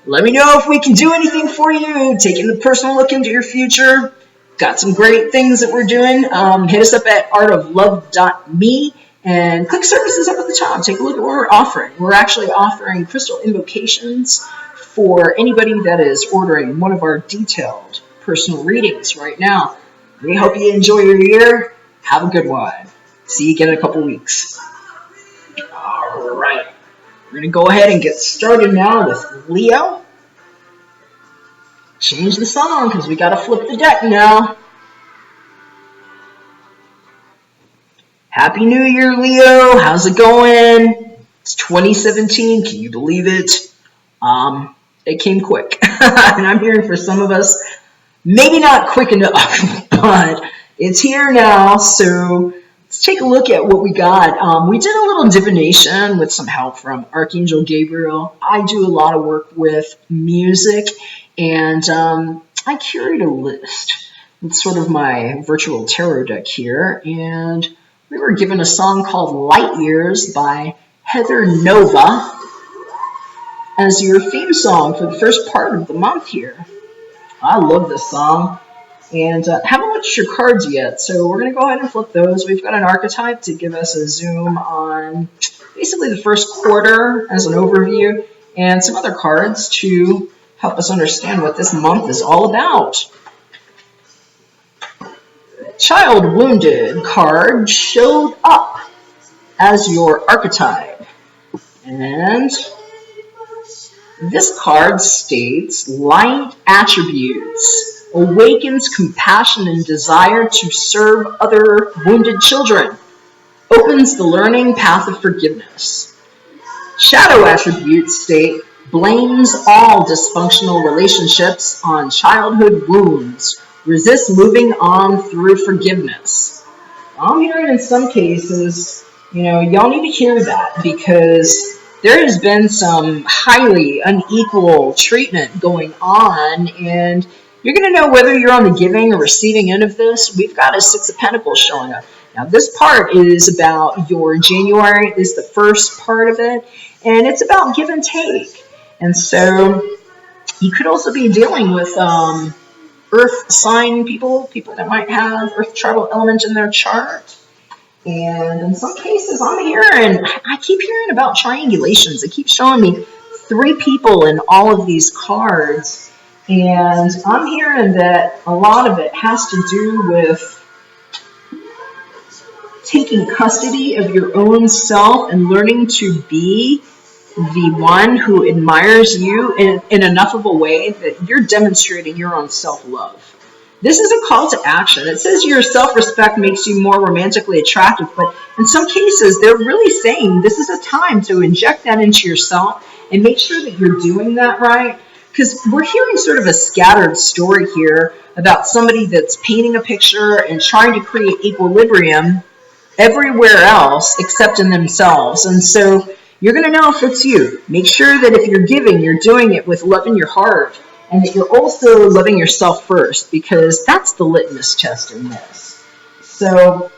let me know if we can do anything for you. Taking a personal look into your future. Got some great things that we're doing. Hit us up at artoflove.me and click services up at the top. Take a look at what we're offering. We're actually offering crystal invocations for anybody that is ordering one of our detailed personal readings right now. We hope you enjoy your year. Have a good one. See you again in a couple weeks. All right. We're going to go ahead and get started now with Leo. Change the song because we got to flip the deck now. Happy New Year, Leo. How's it going? It's 2017. Can you believe it? It came quick. And I'm hearing for some of us, maybe not quick enough, but it's here now. So let's take a look at what we got. We did a little divination with some help from Archangel Gabriel. I do a lot of work with music, and I curate a list with sort of my virtual tarot deck here. And we were given a song called Light Years by Heather Nova as your theme song for the first part of the month here. I love this song. And haven't looked at your cards yet, so we're going to go ahead and flip those. We've got an archetype to give us a zoom on basically the first quarter as an overview, and some other cards to help us understand what this month is all about. Child Wounded card showed up as your archetype. And this card states, light attributes, awakens compassion and desire to serve other wounded children, opens the learning path of forgiveness. Shadow attributes state, blames all dysfunctional relationships on childhood wounds, resists moving on through forgiveness. I'm hearing in some cases, y'all need to hear that, because there has been some highly unequal treatment going on, and you're going to know whether you're on the giving or receiving end of this. We've got a Six of Pentacles showing up. Now, this part is about your January, is the first part of it, and it's about give and take. And so you could also be dealing with earth sign people that might have earth tribal element in their chart. And in some cases, I keep hearing about triangulations. It keeps showing me 3 people in all of these cards. And I'm hearing that a lot of it has to do with taking custody of your own self and learning to be the one who admires you in enough of a way that you're demonstrating your own self-love. This is a call to action. It says your self-respect makes you more romantically attractive, but in some cases, they're really saying this is a time to inject that into yourself and make sure that you're doing that right. Because we're hearing sort of a scattered story here about somebody that's painting a picture and trying to create equilibrium everywhere else except in themselves. And so you're going to know if it's you. Make sure that if you're giving, you're doing it with love in your heart, and that you're also loving yourself first, because that's the litmus test in this. So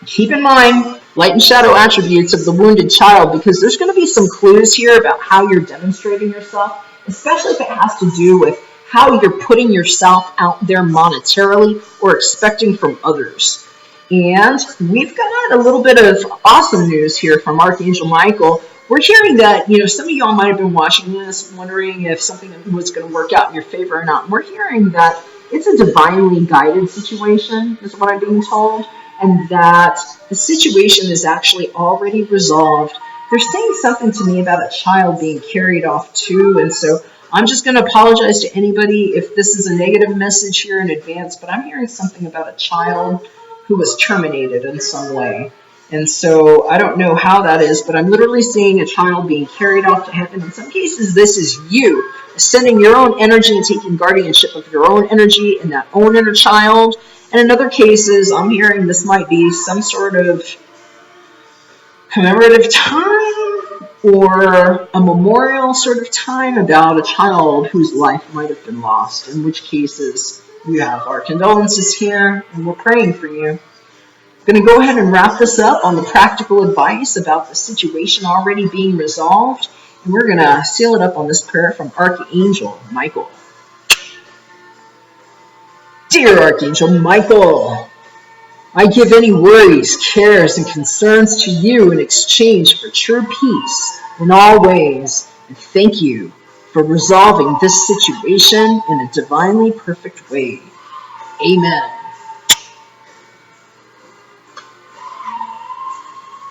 keep in mind light and shadow attributes of the wounded child, because there's going to be some clues here about how you're demonstrating yourself, especially if it has to do with how you're putting yourself out there monetarily or expecting from others. And we've got a little bit of awesome news here from Archangel Michael. We're hearing that, some of y'all might have been watching this, wondering if something was going to work out in your favor or not. And we're hearing that it's a divinely guided situation, is what I'm being told, and that the situation is actually already resolved. They're saying something to me about a child being carried off too, and so I'm just going to apologize to anybody if this is a negative message here in advance, but I'm hearing something about a child who was terminated in some way. And so I don't know how that is, but I'm literally seeing a child being carried off to heaven. In some cases, this is you ascending your own energy and taking guardianship of your own energy and that own inner child. And in other cases, I'm hearing this might be some sort of commemorative time or a memorial sort of time about a child whose life might have been lost, in which cases you have our condolences here, and we're praying for you. I'm going to go ahead and wrap this up on the practical advice about the situation already being resolved, and we're going to seal it up on this prayer from Archangel Michael. Dear Archangel Michael, I give any worries, cares, and concerns to you in exchange for true peace in all ways, and thank you for resolving this situation in a divinely perfect way. Amen.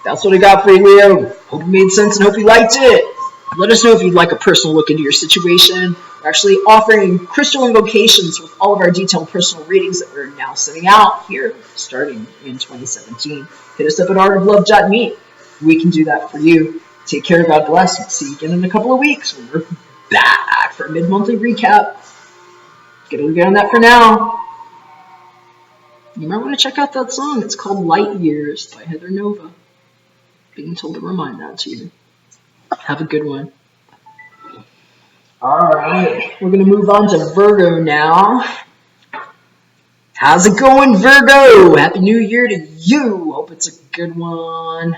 That's what I got for you, Leo. Hope it made sense and hope you liked it. Let us know if you'd like a personal look into your situation. We're actually offering crystal invocations with all of our detailed personal readings that we're now sending out here starting in 2017. Hit us up at artoflove.me. We can do that for you. Take care. God bless. We'll see you again in a couple of weeks when we're back for a mid-monthly recap. Gonna leave it on that for now. You might want to check out that song. It's called Light Years by Heather Nova. Being told to remind that to you. Have a good one. Alright, we're going to move on to Virgo now. How's it going, Virgo? Happy New Year to you. Hope it's a good one.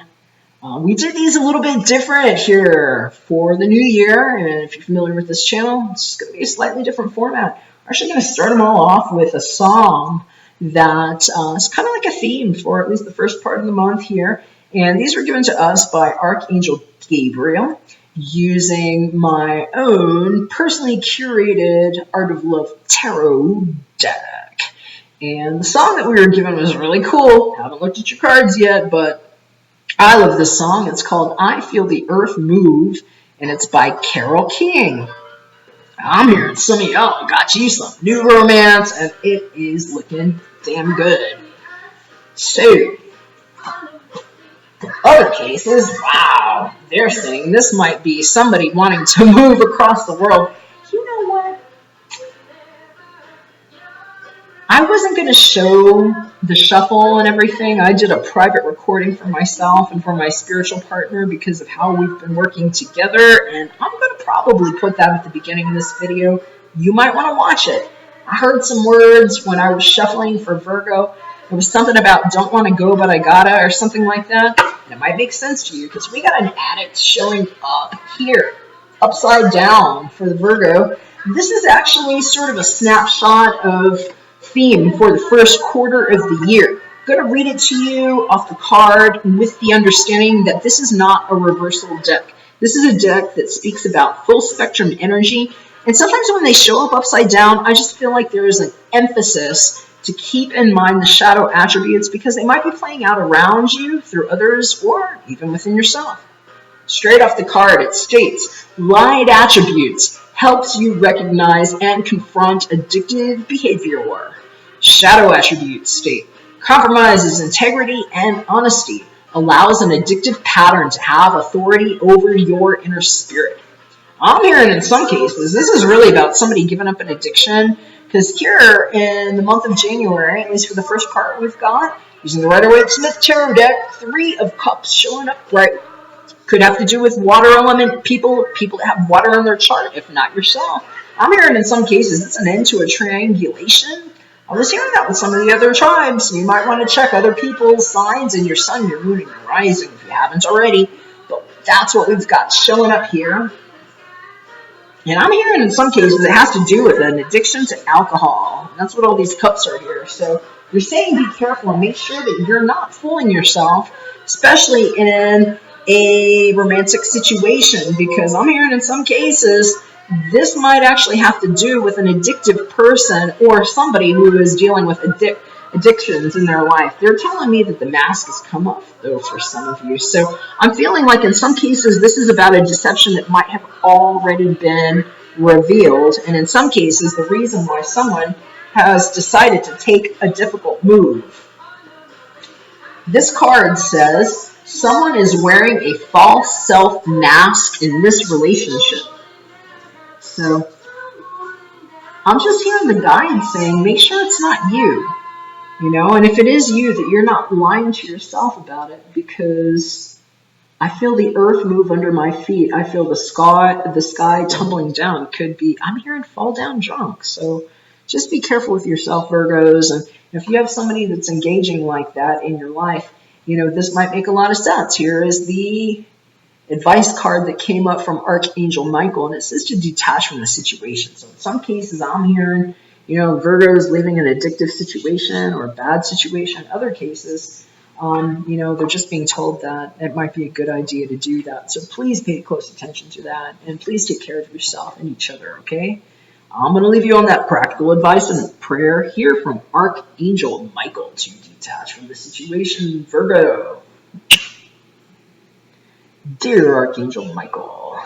We did these a little bit different here for the new year, and if you're familiar with this channel, it's going to be a slightly different format. We're actually going to start them all off with a song that is kind of like a theme for at least the first part of the month here. And these were given to us by Archangel Gabriel using my own personally curated Art of Love Tarot deck. And the song that we were given was really cool. Haven't looked at your cards yet, but I love this song. It's called I Feel the Earth Move, and it's by Carole King. I'm hearing some of y'all got you some new romance, and it is looking damn good. So, in other cases, wow, they're saying this might be somebody wanting to move across the world. You know what? I wasn't going to show the shuffle and everything. I did a private recording for myself and for my spiritual partner because of how we've been working together, and I'm going to probably put that at the beginning of this video. You might want to watch it. I heard some words when I was shuffling for Virgo. It was something about don't want to go, but I gotta, or something like that. And it might make sense to you because we got an addict showing up here, upside down for the Virgo. This is actually sort of a snapshot of theme for the first quarter of the year. I'm going to read it to you off the card with the understanding that this is not a reversal deck. This is a deck that speaks about full spectrum energy. And sometimes when they show up upside down, I just feel like there is an emphasis to keep in mind the shadow attributes because they might be playing out around you, through others, or even within yourself. Straight off the card, it states, light attributes helps you recognize and confront addictive behavior. Shadow attributes state, compromises integrity and honesty, allows an addictive pattern to have authority over your inner spirit. I'm hearing in some cases, this is really about somebody giving up an addiction, because here in the month of January, at least for the first part we've got, using the Rider-Waite-Smith Tarot deck, 3 of Cups showing up bright. Could have to do with water element people that have water in their chart, if not yourself. I'm hearing in some cases it's an end to a triangulation. I was hearing that with some of the other tribes. You might want to check other people's signs in your sun, your moon, and your rising if you haven't already. But that's what we've got showing up here. And I'm hearing in some cases it has to do with an addiction to alcohol. And that's what all these cups are here. So you're saying be careful and make sure that you're not fooling yourself, especially in a romantic situation, because I'm hearing in some cases this might actually have to do with an addictive person or somebody who is dealing with addictions in their life. They're telling me that the mask has come off, though, for some of you. So I'm feeling like in some cases this is about a deception that might have already been revealed, and in some cases the reason why someone has decided to take a difficult move. This card says someone is wearing a false self mask in this relationship. So I'm just hearing the guide saying, make sure it's not you, and if it is you, that you're not lying to yourself about it, because I feel the earth move under my feet. I feel the sky tumbling down. Could be, I'm hearing fall down drunk. So just be careful with yourself, Virgos. And if you have somebody that's engaging like that in your life, this might make a lot of sense. Here is the advice card that came up from Archangel Michael, and it says to detach from the situation. So in some cases, I'm hearing, Virgos leaving an addictive situation or a bad situation. Other cases, they're just being told that it might be a good idea to do that. So please pay close attention to that, and please take care of yourself and each other, okay? I'm going to leave you on that practical advice and prayer here from Archangel Michael to detach from the situation, Virgo. Dear Archangel Michael,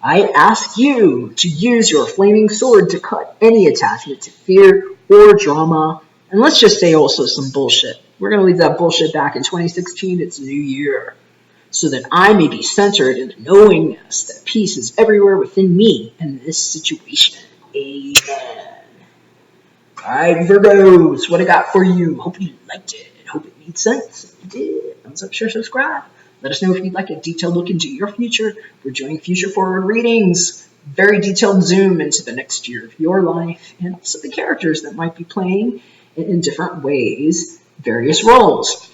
I ask you to use your flaming sword to cut any attachment to fear or drama, and let's just say also some bullshit. We're going to leave that bullshit back in 2016. It's a new year, so that I may be centered in the knowingness that peace is everywhere within me in this situation. Amen. Alright, Virgos, what I got for you? Hope you liked it. Hope it made sense. If you did, thumbs up, share, subscribe. Let us know if you'd like a detailed look into your future. We're doing future forward readings. Very detailed zoom into the next year of your life and also the characters that might be playing in different ways, various roles.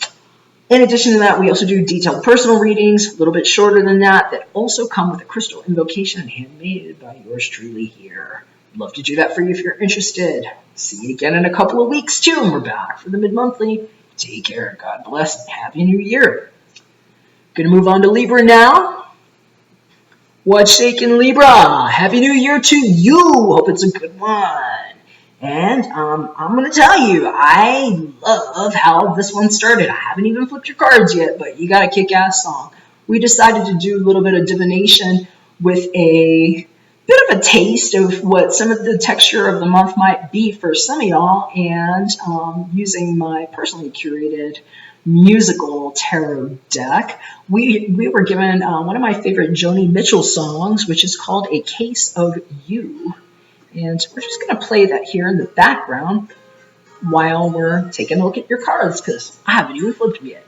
In addition to that, we also do detailed personal readings, a little bit shorter than that also come with a crystal invocation handmade by yours truly here. Love to do that for you if you're interested. See you again in a couple of weeks, too, and we're back for the mid-monthly. Take care. God bless, and Happy New Year. Gonna move on to Libra now. What's shaking, Libra? Happy New Year to you. Hope it's a good one. And I'm going to tell you, I love how this one started. I haven't even flipped your cards yet, but you got a kick-ass song. We decided to do a little bit of divination with a bit of a taste of what some of the texture of the month might be for some of y'all, and using my personally curated musical tarot deck, we were given one of my favorite Joni Mitchell songs, which is called A Case of You. And we're just going to play that here in the background while we're taking a look at your cards, because I haven't even flipped them yet.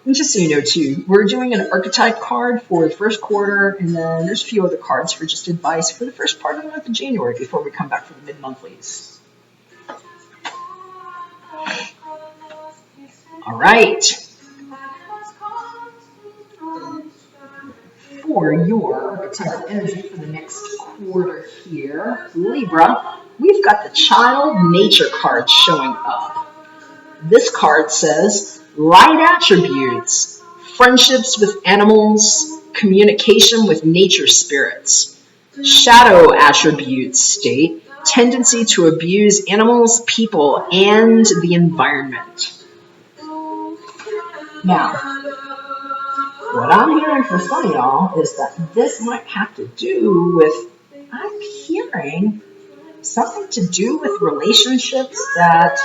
And just so you know, too, we're doing an archetype card for the first quarter, and then there's a few other cards for just advice for the first part of the month of January before we come back for the mid-monthlies. All right. For your archetypal energy for the next quarter here, Libra, we've got the Child Nature card showing up. This card says, light attributes, friendships with animals, communication with nature spirits. Shadow attributes state, tendency to abuse animals, people, and the environment. Now, what I'm hearing for some of y'all is that this might have to do with, I'm hearing something to do with relationships that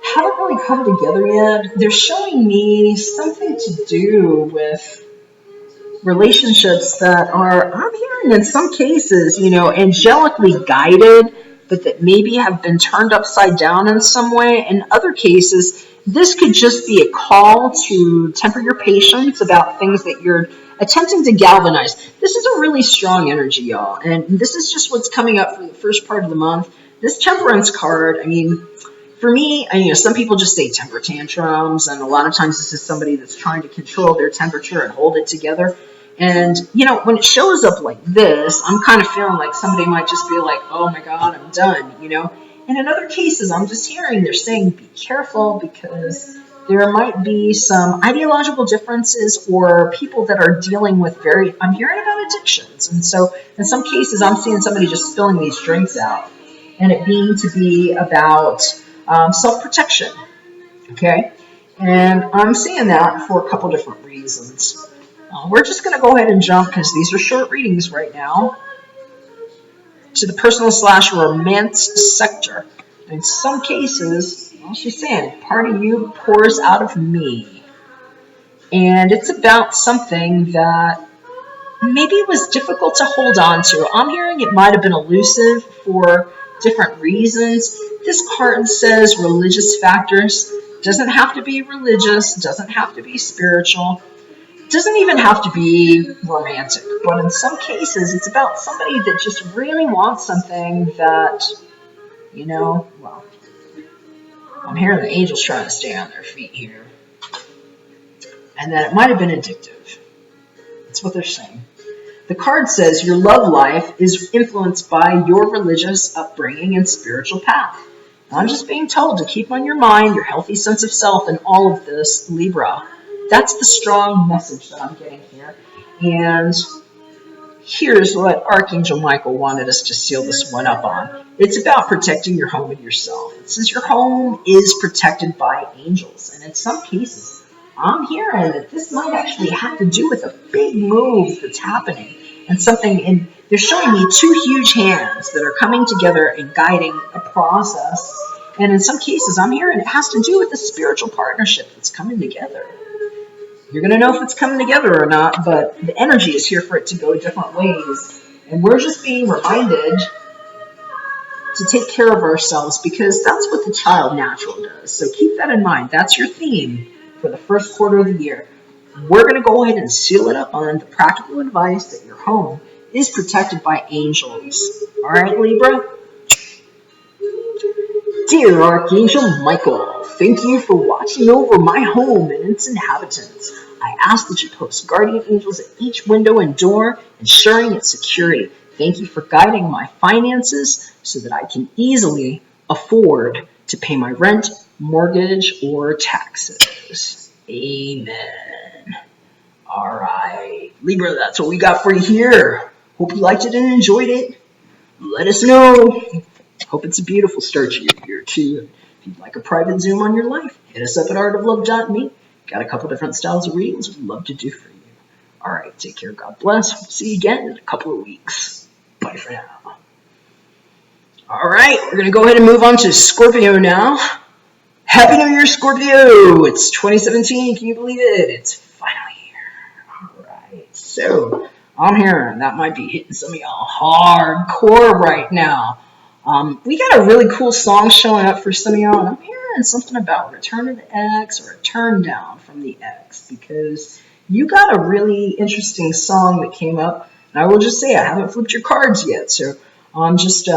haven't really come together yet. They're showing me something to do with relationships that are, I'm hearing in some cases, angelically guided, but that maybe have been turned upside down in some way. In other cases, this could just be a call to temper your patience about things that you're attempting to galvanize. This is a really strong energy, y'all, and this is just what's coming up for the first part of the month. This temperance card, for me, some people just say temper tantrums, and a lot of times this is somebody that's trying to control their temperature and hold it together. And, when it shows up like this, I'm kind of feeling like somebody might just be like, oh my God, I'm done, And in other cases, I'm just hearing they're saying be careful because there might be some ideological differences or people that are dealing with I'm hearing about addictions. And so in some cases, I'm seeing somebody just spilling these drinks out and it being to be about self-protection, okay? And I'm seeing that for a couple different reasons. We're just going to go ahead and jump, because these are short readings right now, to the personal/romance sector. In some cases, well, she's saying, part of you pours out of me. And it's about something that maybe was difficult to hold on to. I'm hearing it might have been elusive for different reasons. This card says religious factors. Doesn't have to be religious, doesn't have to be spiritual, doesn't even have to be romantic. But in some cases, it's about somebody that just really wants something that, well, I'm hearing the angels trying to stay on their feet here. And that it might have been addictive. That's what they're saying. The card says your love life is influenced by your religious upbringing and spiritual path. I'm just being told to keep on your mind, your healthy sense of self, and all of this, Libra. That's the strong message that I'm getting here. And here's what Archangel Michael wanted us to seal this one up on. It's about protecting your home and yourself. It says your home is protected by angels. And in some cases, I'm hearing that this might actually have to do with a big move that's happening. And they're showing me two huge hands that are coming together and guiding a process. And in some cases, I'm hearing it has to do with a spiritual partnership that's coming together. You're going to know if it's coming together or not, but the energy is here for it to go different ways. And we're just being reminded to take care of ourselves, because that's what the child natural does. So keep that in mind. That's your theme for the first quarter of the year. We're going to go ahead and seal it up on the practical advice that your home is protected by angels. All right, Libra? Dear Archangel Michael, thank you for watching over my home and its inhabitants. I ask that you post guardian angels at each window and door, ensuring its security. Thank you for guiding my finances so that I can easily afford to pay my rent, mortgage, or taxes. Amen. All right, Libra, that's what we got for you here. Hope you liked it and enjoyed it. Let us know. Hope it's a beautiful start to your year, too. If you'd like a private Zoom on your life, hit us up at artoflove.me. Got a couple different styles of readings we'd love to do for you. All right, take care. God bless. We'll see you again in a couple of weeks. Bye for now. All right, we're going to go ahead and move on to Scorpio now. Happy New Year, Scorpio. It's 2017. Can you believe it? It's finally here. All right, so I'm hearing that might be hitting some of y'all hardcore right now. We got a really cool song showing up for some of y'all, and I'm hearing something about return to the ex or a turn down from the ex, because you got a really interesting song that came up, and I will just say I haven't flipped your cards yet, so I'm just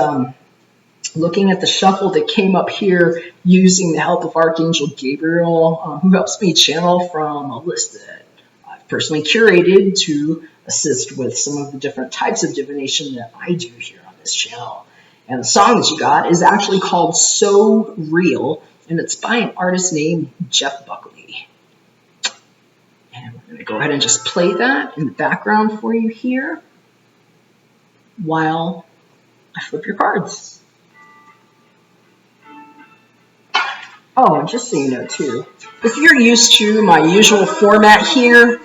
looking at the shuffle that came up here using the help of Archangel Gabriel, who helps me channel from a list that I've personally curated to assist with some of the different types of divination that I do here on this channel. And the song that you got is actually called So Real, and it's by an artist named Jeff Buckley. And we're going to go ahead and just play that in the background for you here while I flip your cards. Oh, and just so you know too, if you're used to my usual format here,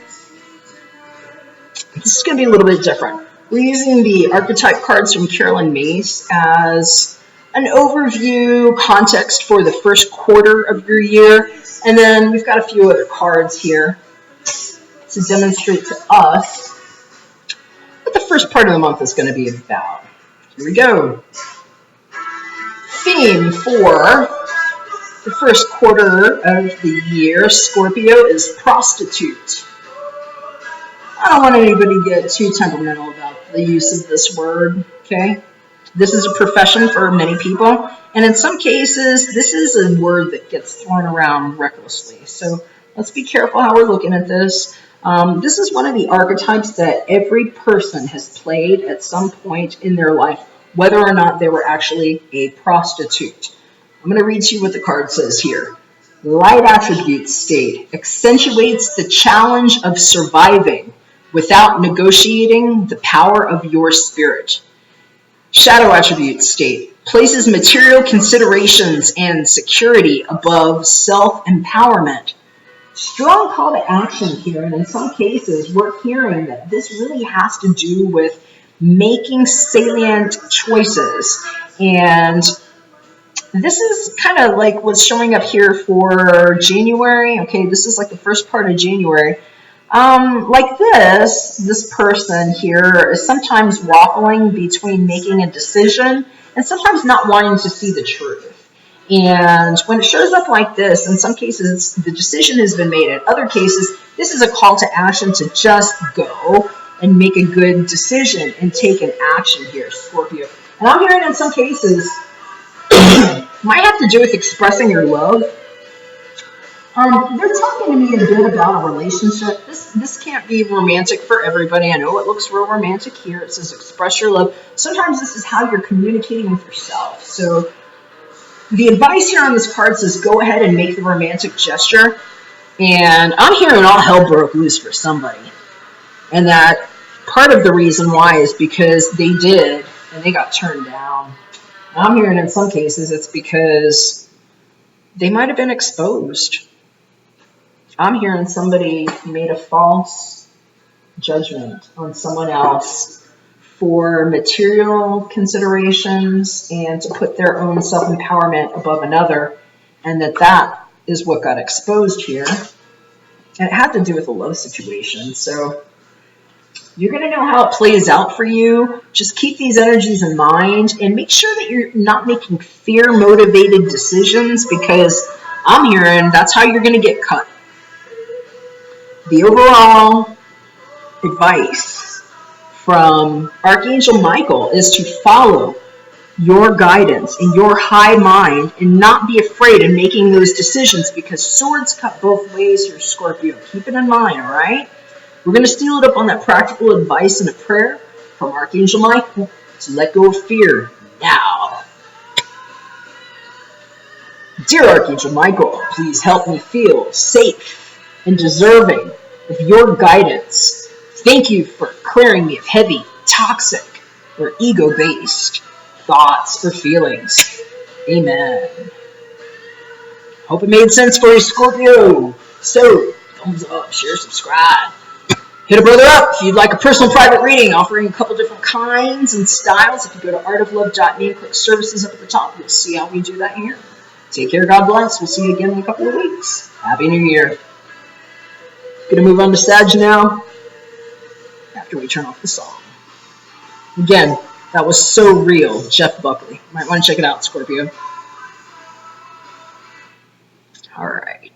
this is going to be a little bit different. We're using the archetype cards from Carolyn Mace as an overview context for the first quarter of your year. And then we've got a few other cards here to demonstrate to us what the first part of the month is going to be about. Here we go. Theme for the first quarter of the year, Scorpio, is prostitute. I don't want anybody to get too temperamental about the use of this word, okay? This is a profession for many people, and in some cases, this is a word that gets thrown around recklessly. So let's be careful how we're looking at this. This is one of the archetypes that every person has played at some point in their life, whether or not they were actually a prostitute. I'm going to read to you what the card says here. Light attribute state accentuates the challenge of surviving without negotiating the power of your spirit. Shadow attribute state places material considerations and security above self-empowerment. Strong call to action here, and in some cases we're hearing that this really has to do with making salient choices. And this is kind of like what's showing up here for January. Okay, this is like the first part of January. Like this person here is sometimes waffling between making a decision and sometimes not wanting to see the truth. And when it shows up like this, in some cases the decision has been made. In other cases, this is a call to action to just go and make a good decision and take an action here, Scorpio. And I'm hearing in some cases might have to do with expressing your love. They're talking to me a bit about a relationship. This can't be romantic for everybody. I know it looks real romantic here. It says express your love. Sometimes this is how you're communicating with yourself. So the advice here on this card says go ahead and make the romantic gesture. And I'm hearing all hell broke loose for somebody. And that part of the reason why is because they did, and they got turned down. I'm hearing in some cases it's because they might have been exposed. I'm hearing somebody made a false judgment on someone else for material considerations and to put their own self-empowerment above another, and that is what got exposed here. And it had to do with a love situation. So you're going to know how it plays out for you. Just keep these energies in mind and make sure that you're not making fear-motivated decisions, because I'm hearing that's how you're going to get cut. The overall advice from Archangel Michael is to follow your guidance and your high mind and not be afraid in making those decisions, because swords cut both ways here, Scorpio. Keep it in mind, all right? We're going to steal it up on that practical advice and a prayer from Archangel Michael to let go of fear now. Dear Archangel Michael, please help me feel safe and deserving of your guidance. Thank you for clearing me of heavy, toxic, or ego-based thoughts or feelings. Amen. Hope it made sense for you, Scorpio. So, thumbs up, share, subscribe. Hit a brother up if you'd like a personal private reading, offering a couple different kinds and styles. If you go to artoflove.me and click services up at the top, you'll see how we do that here. Take care, God bless. We'll see you again in a couple of weeks. Happy New Year. Gonna move on to Sag now, after we turn off the song. Again, that was so real, Jeff Buckley. Might want to check it out, Scorpio. Alright.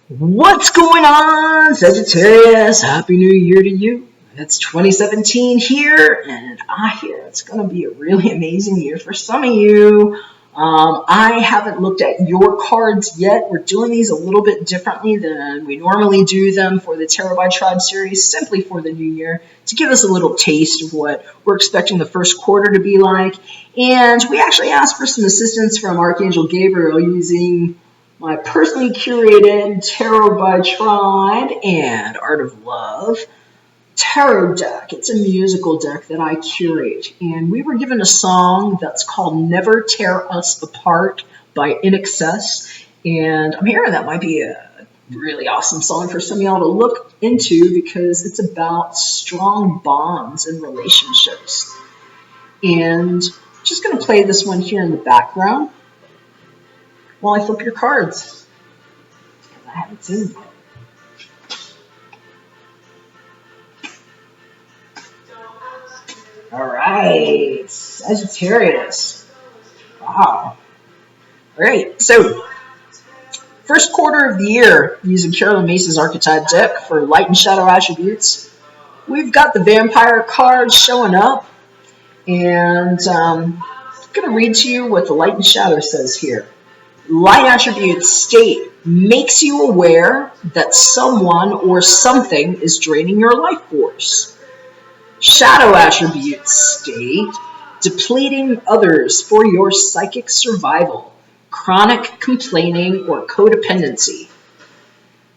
What's going on, Sagittarius? Happy New Year to you. It's 2017 here, and I hear it's going to be a really amazing year for some of you. I haven't looked at your cards yet. We're doing these a little bit differently than we normally do them for the Tarot by Tribe series, simply for the new year, to give us a little taste of what we're expecting the first quarter to be like. And we actually asked for some assistance from Archangel Gabriel using my personally curated Tarot by Tribe and Art of Love tarot deck. It's a musical deck that I curate. And we were given a song that's called Never Tear Us Apart by In Excess. And I'm hearing that might be a really awesome song for some of y'all to look into because it's about strong bonds and relationships. And I'm just going to play this one here in the background while I flip your cards, because I haven't seen it yet. All right, Sagittarius. Wow. All right, so first quarter of the year, using Carolyn Mace's archetype deck for light and shadow attributes, we've got the vampire cards showing up, and I'm going to read to you what the light and shadow says here. Light attribute state makes you aware that someone or something is draining your life force. Shadow attribute state depleting others for your psychic survival, chronic complaining, or codependency.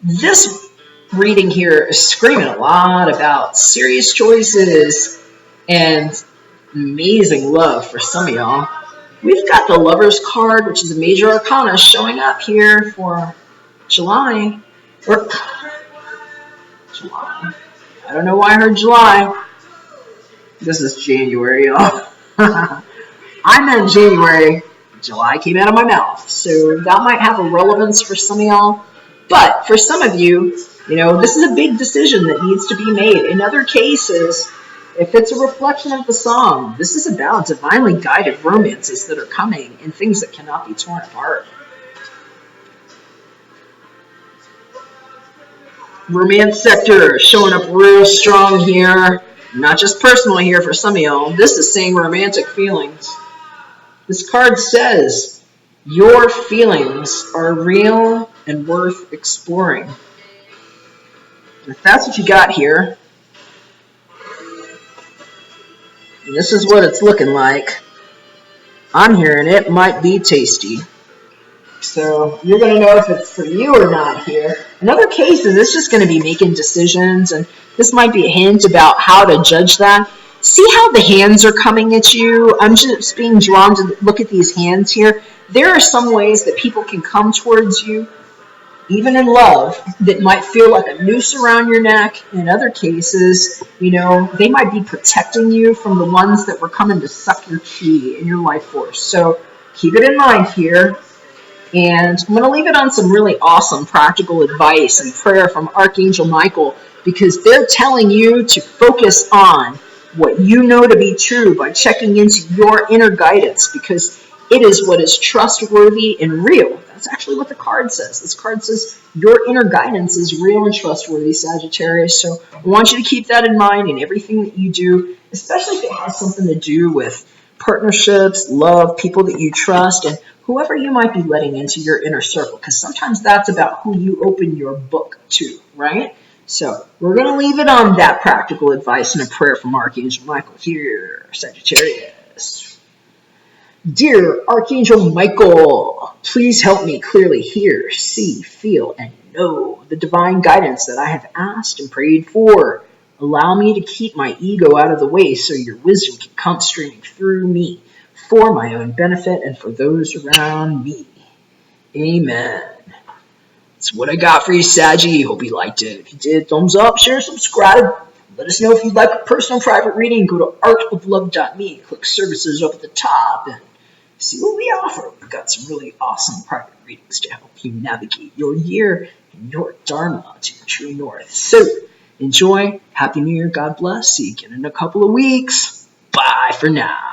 This reading here is screaming a lot about serious choices and amazing love for some of y'all. We've got the Lover's card, which is a major arcana, showing up here for July. July. I don't know why I heard July. This is January, y'all. I meant January. July came out of my mouth. So that might have a relevance for some of y'all. But for some of you, this is a big decision that needs to be made. In other cases, if it's a reflection of the song, this is about divinely guided romances that are coming and things that cannot be torn apart. Romance sector showing up real strong here. Not just personal here for some of y'all. This is saying romantic feelings. This card says your feelings are real and worth exploring. If that's what you got here, and this is what it's looking like, I'm hearing it might be tasty. So you're going to know if it's for you or not here. In other cases, it's just going to be making decisions, and this might be a hint about how to judge that. See how the hands are coming at you? I'm just being drawn to look at these hands here. There are some ways that people can come towards you, even in love, that might feel like a noose around your neck. In other cases, they might be protecting you from the ones that were coming to suck your chi and your life force. So keep it in mind here. And I'm going to leave it on some really awesome practical advice and prayer from Archangel Michael, because they're telling you to focus on what you know to be true by checking into your inner guidance, because it is what is trustworthy and real. That's actually what the card says. This card says your inner guidance is real and trustworthy, Sagittarius. So I want you to keep that in mind in everything that you do, especially if it has something to do with partnerships, love, people that you trust, and whoever you might be letting into your inner circle, because sometimes that's about who you open your book to, right? So we're going to leave it on that practical advice and a prayer from Archangel Michael here, Sagittarius. Dear Archangel Michael, please help me clearly hear, see, feel, and know the divine guidance that I have asked and prayed for. Allow me to keep my ego out of the way so your wisdom can come streaming through me for my own benefit and for those around me. Amen. That's what I got for you, Saggy. Hope you liked it. If you did, thumbs up, share, subscribe. Let us know if you'd like a personal private reading. Go to artoflove.me, click services up at the top, and see what we offer. We've got some really awesome private readings to help you navigate your year and your dharma to your true north. So, enjoy. Happy New Year. God bless. See you again in a couple of weeks. Bye for now.